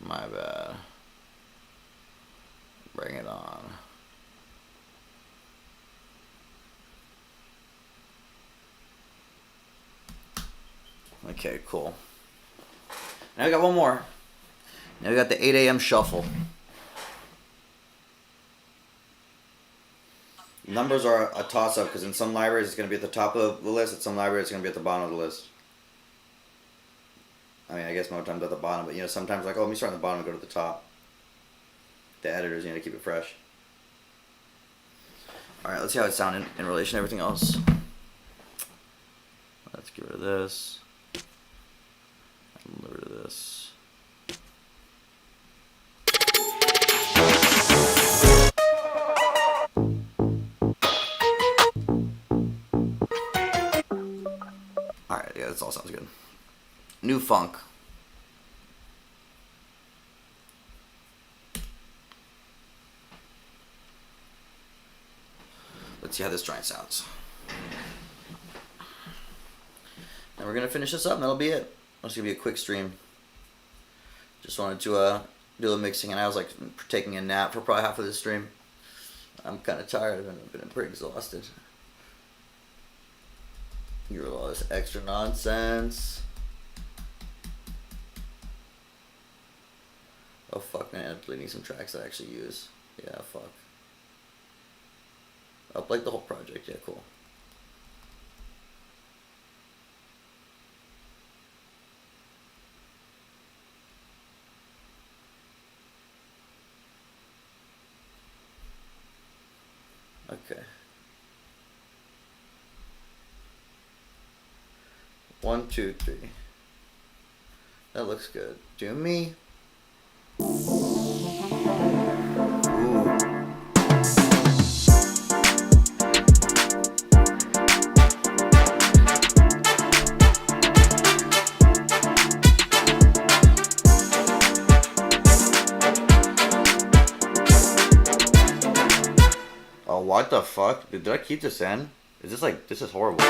My bad. Bring bring it on. Okay, cool. Now we got one more. Now we got the 8 a.m. shuffle. Numbers are a toss-up because in some libraries it's going to be at the top of the list, at some libraries it's going to be at the bottom of the list. I mean, I guess most times at the bottom, but you know, sometimes like, oh, let me start on the bottom and go to the top. The editors, you know, to keep it fresh. Alright, let's see how it sounded in relation to everything else. Let's get rid of this. And get rid of this. Alright, yeah, this all sounds good. New funk. Let's see how this joint sounds. And we're gonna finish this up and that'll be it. It's gonna be a quick stream. Just wanted to do the mixing, and I was like taking a nap for probably half of this stream. I'm kind of tired. I've been pretty exhausted. You're all this extra nonsense. Oh fuck, man! I'm deleting some tracks that I actually use. Yeah, fuck. Up like the whole project. Yeah, cool. Okay. 1, 2, 3. That looks good. Do me. Ooh. Oh, what the fuck? Did I keep this in? Is this like, this is horrible.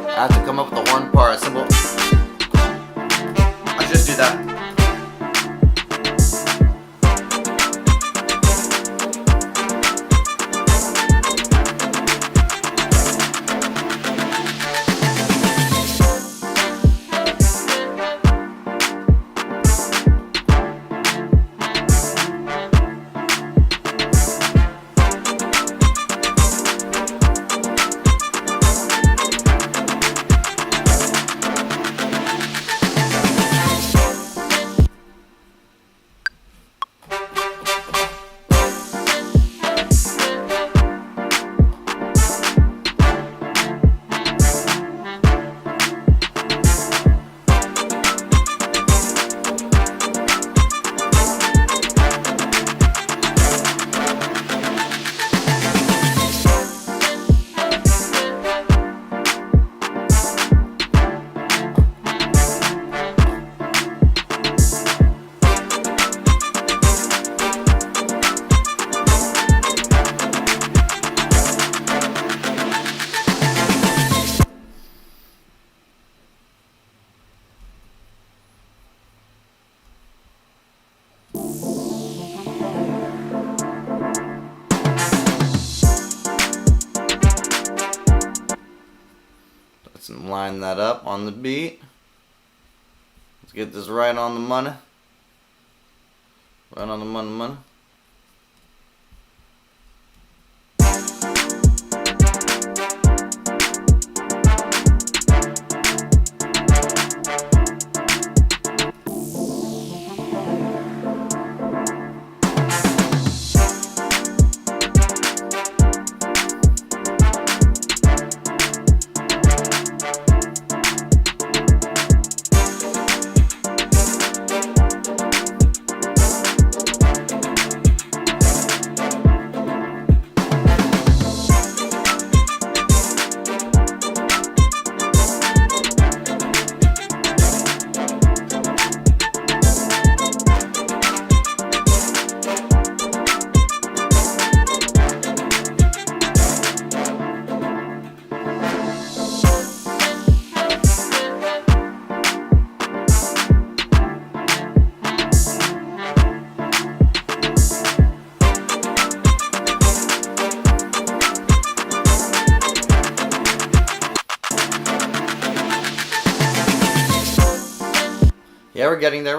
I have to come up with the one part, a simple. I should just do that. line that up on the beat. Let's get this right on the money. Right on the money. Yeah, we're getting there.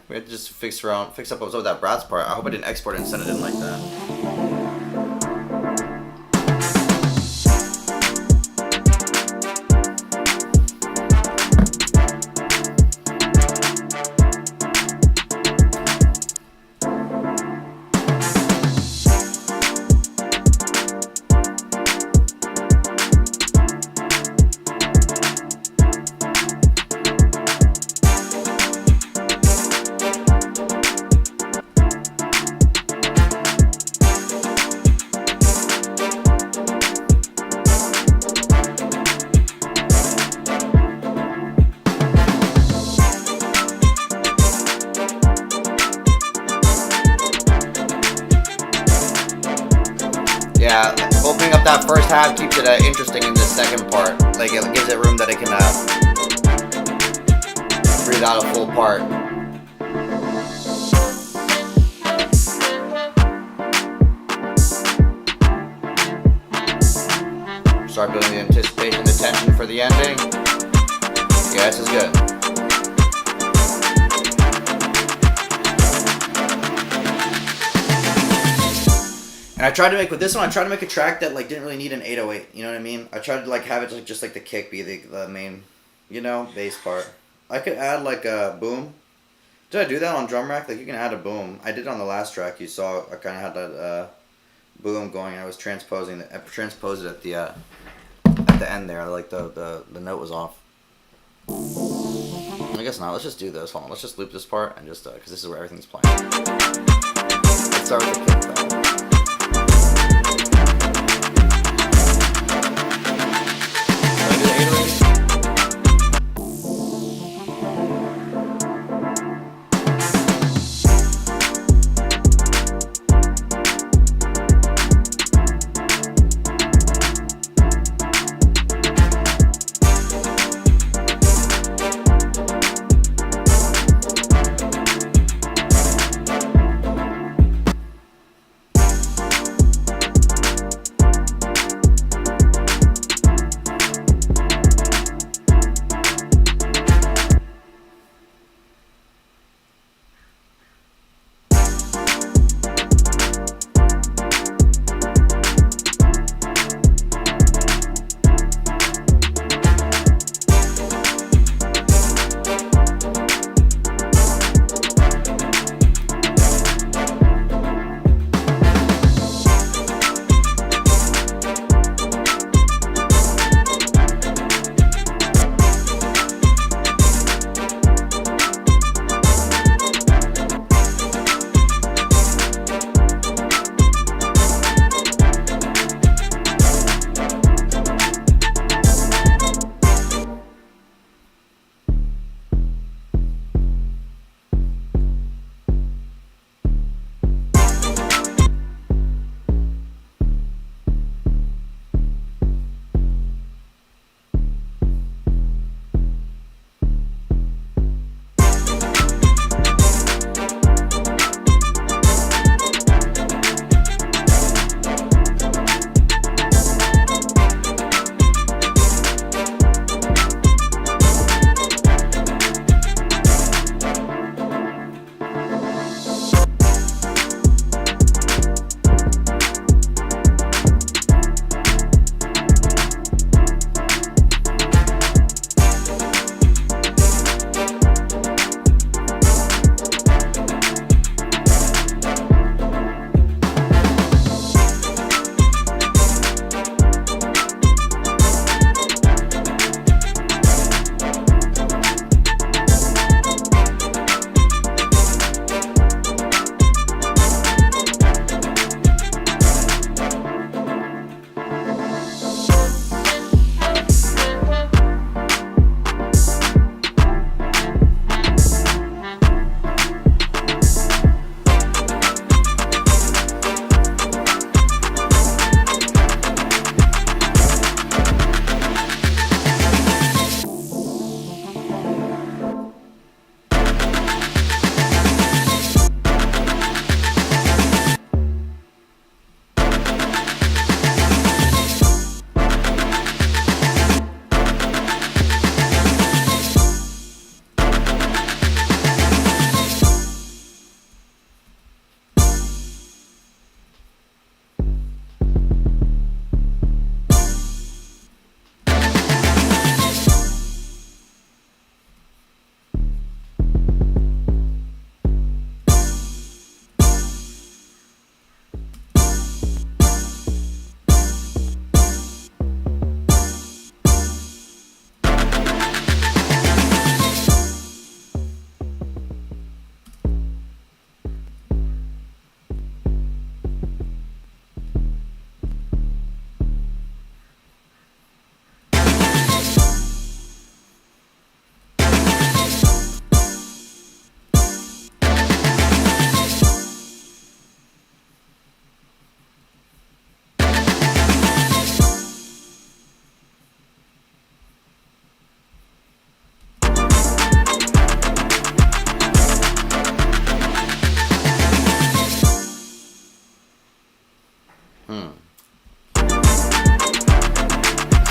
We have to just fix up what's up with that Bratz part. I hope I didn't export it and send it in like that. Yeah, opening up that first half keeps it interesting in the second part. Like, it gives it room that it can breathe out a full part. Start building the anticipation, the tension for the ending. Yeah, this is good. And I tried to make, with this one, I tried to make a track that like didn't really need an 808, you know what I mean? I tried to like have it like, just like the kick be the main, you know, bass part. I could add like a boom. Did I do that on drum rack? Like you can add a boom. I did it on the last track you saw. I kind of had that boom going. I was transposing it. I transposed it at the end there. Like the note was off. I guess not. Let's just do this. Hold on. Let's just loop this part and just because this is where everything's playing. Let's start with the kick though.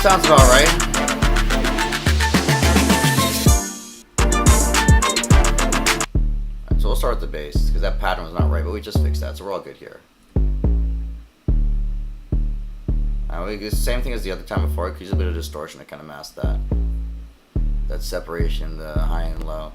Sounds about right. Alright, so we'll start with the bass, because that pattern was not right, but we just fixed that, so we're all good here. We do the same thing as the other time before, use a bit of distortion to kind of mask that. That separation, the high and low.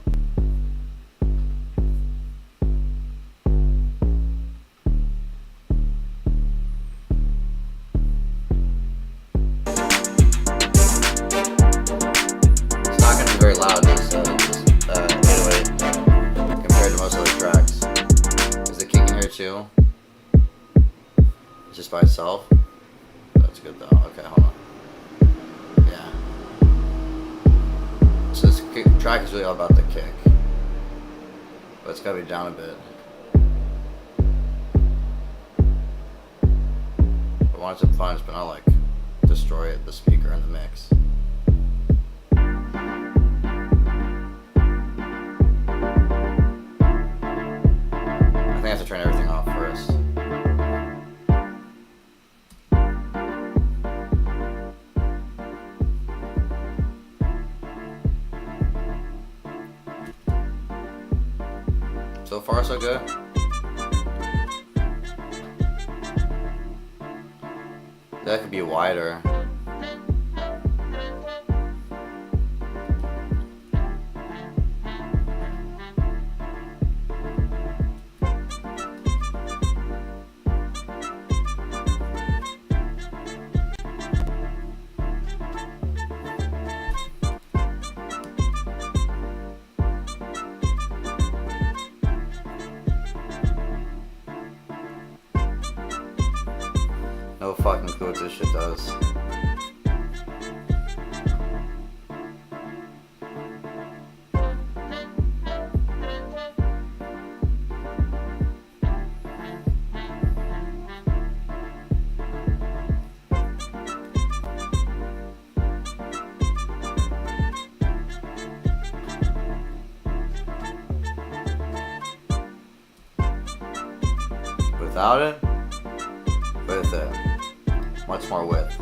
It's not going to be very loud, this 808, compared to most other tracks. Is the kick in here too? Just by itself? That's good though. Okay, hold on. Yeah. So this track is really all about the kick. But it's gotta be down a bit. I want it to punch, but not like destroy it, the speaker in the mix. I think I have to turn everything off first. So far, so good. That could be wider. No fucking clue what this shit does. Without it? With it. Much more width.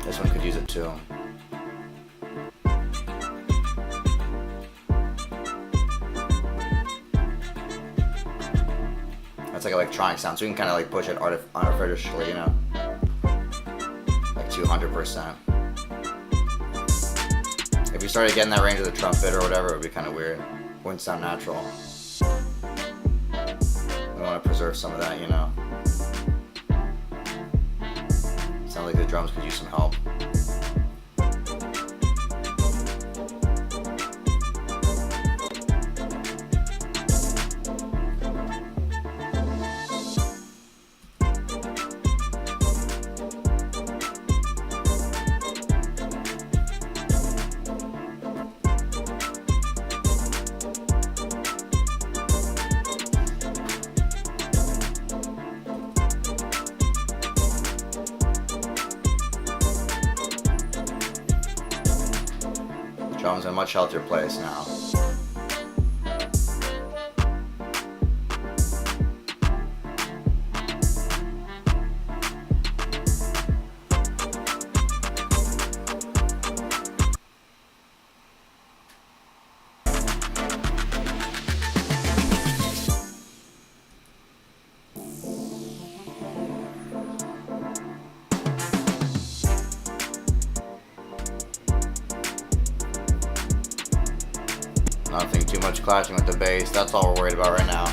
This one could use it too. That's like electronic sound, so you can kind of like push it artificially, you know, like 200%. If you started getting that range of the trumpet or whatever, it would be kind of weird. Wouldn't sound natural. We want to preserve some of that, you know. Sounds like the drums could use some help. Drums in a much healthier place now. Nothing too much clashing with the bass. That's all we're worried about right now.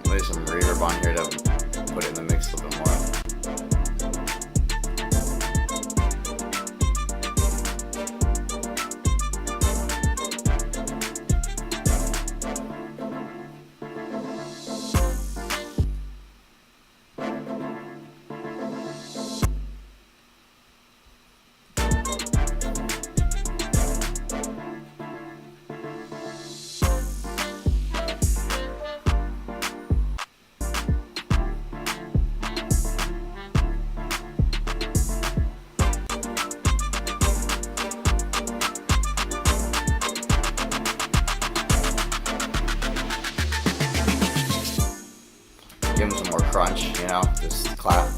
Maybe some reverb on here to put it in the mix a little bit more. Give them some more crunch, you know, just clap.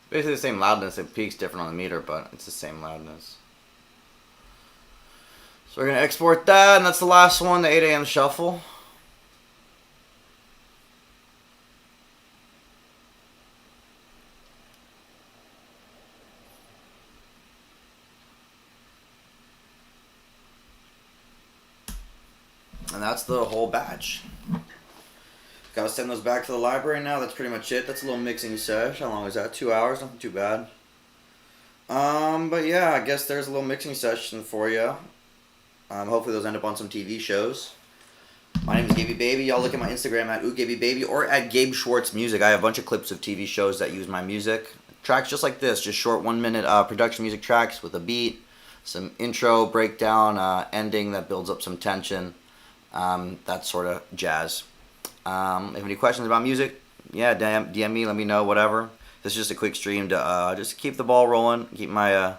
Basically the same loudness. It peaks different on the meter, but it's the same loudness. So we're going to export that, and that's the last one, the 8 a.m. shuffle. And that's the whole batch. Gotta send those back to the library now. That's pretty much it. That's a little mixing sesh. How long is that? 2 hours? Nothing too bad. But yeah, I guess there's a little mixing session for you. Hopefully those end up on some TV shows. My name is Gabey. Y'all look at my Instagram at ooogabeybaby or at Gabe Schwartz Music. I have a bunch of clips of TV shows that use my music. Tracks just like this, just short 1 minute production music tracks with a beat, some intro, breakdown, ending that builds up some tension. That sort of jazz. If you have any questions about music, yeah, DM me, let me know, whatever. This is just a quick stream to just keep the ball rolling, keep my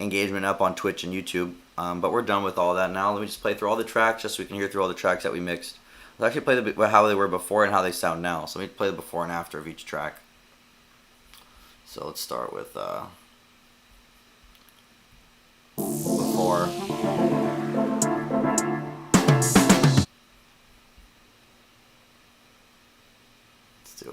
engagement up on Twitch and YouTube. But we're done with all that now. Let me just play through all the tracks just so we can hear through all the tracks that we mixed. Let's actually play how they were before and how they sound now. So let me play the before and after of each track. So let's start with before. Let's do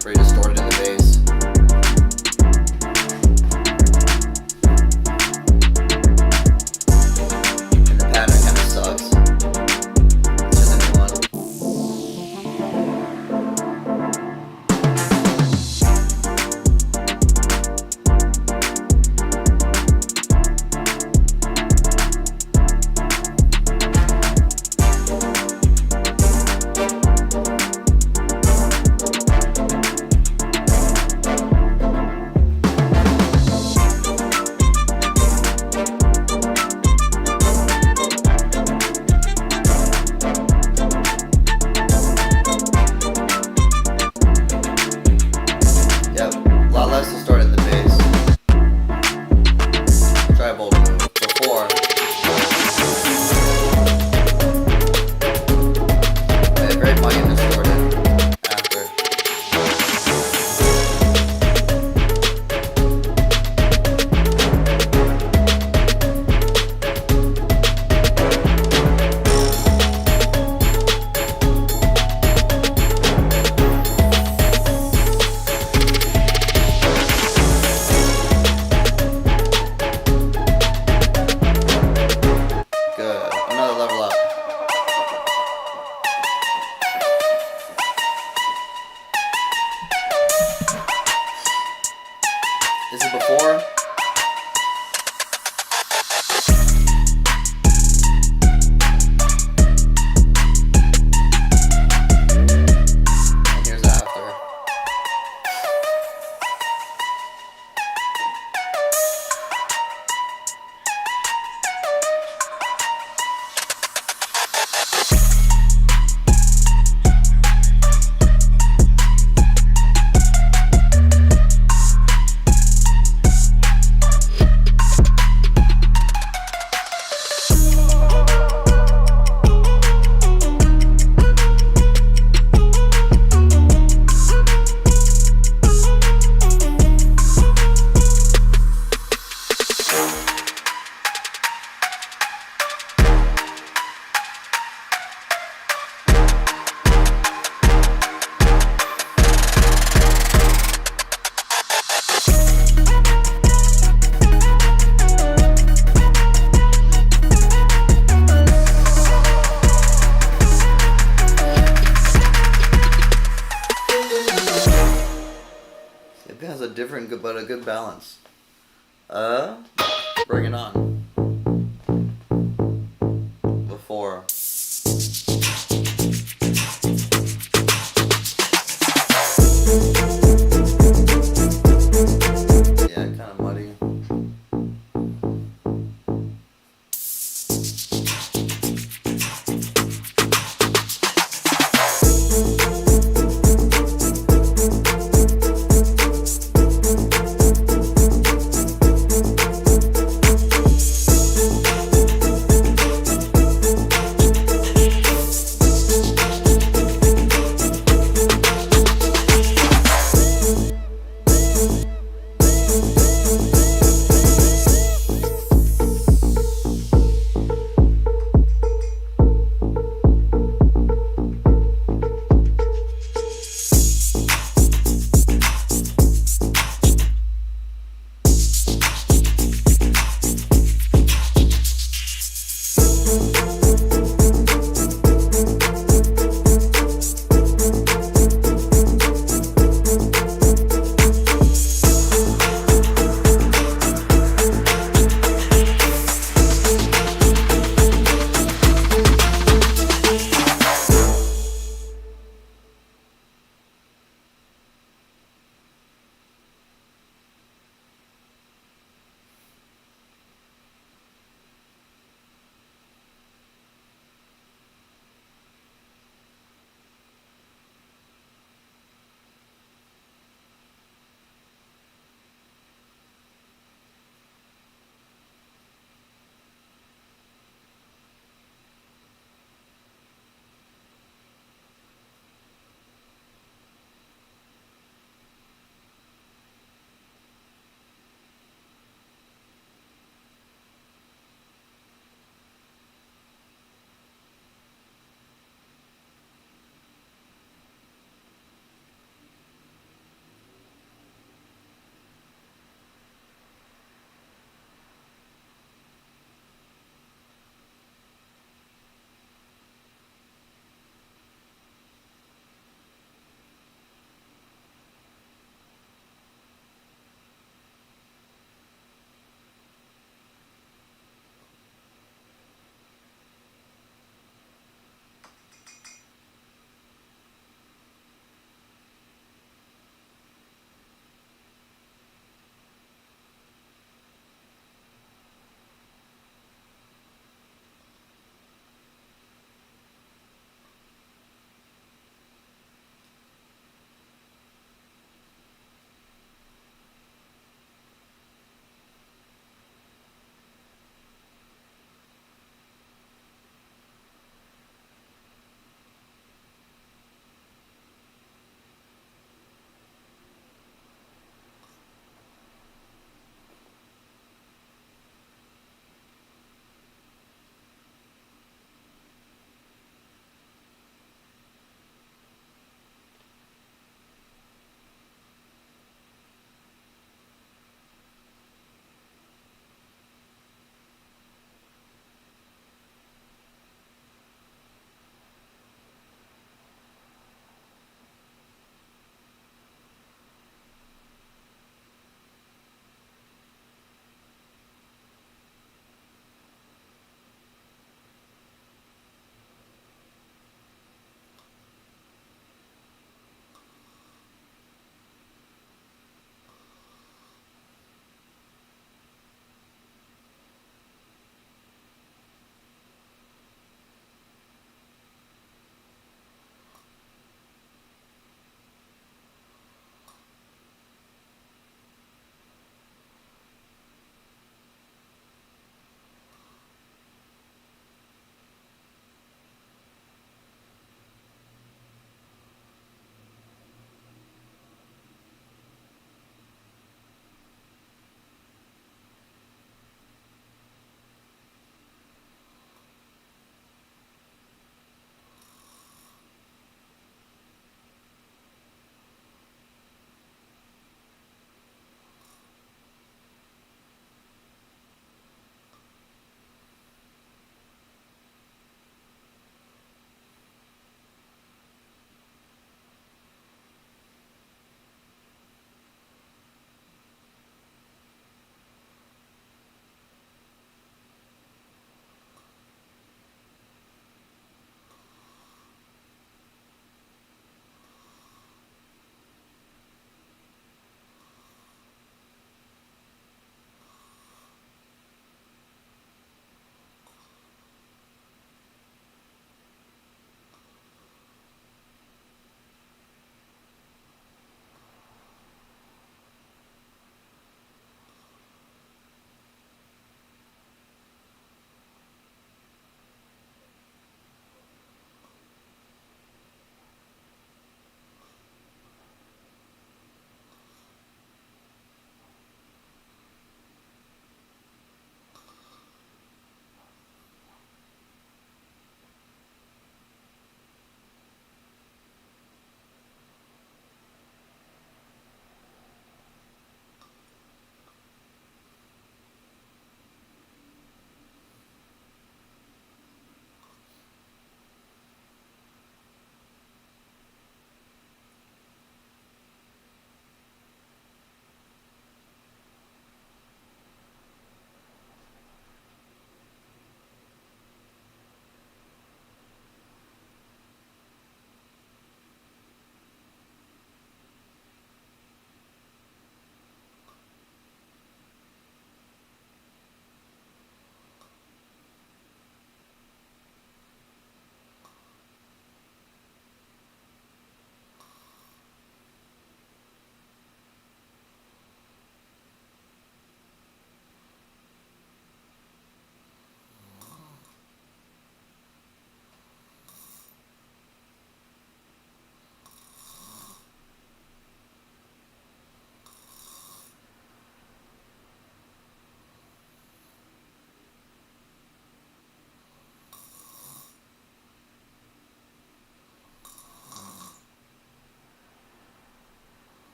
pretty distorted in the bass. And the pattern kind of sucks. It's just a new one. This is before. And here's after. It has a different but a good balance. Bring it on. Before. Yeah, kind of muddy.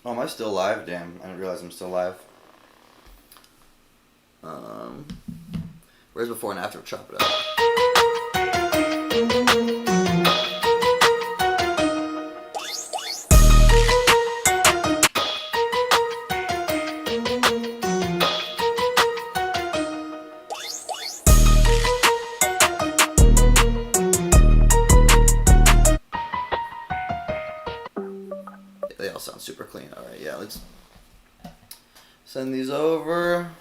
Oh, am I still live? Damn, I didn't realize I'm still live. Where's before and after? Chop it up. They all sound super clean. All right, yeah, let's send these over.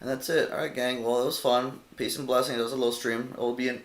And that's it. All right, gang. Well, it was fun. Peace and blessings. It was a little stream. It will be in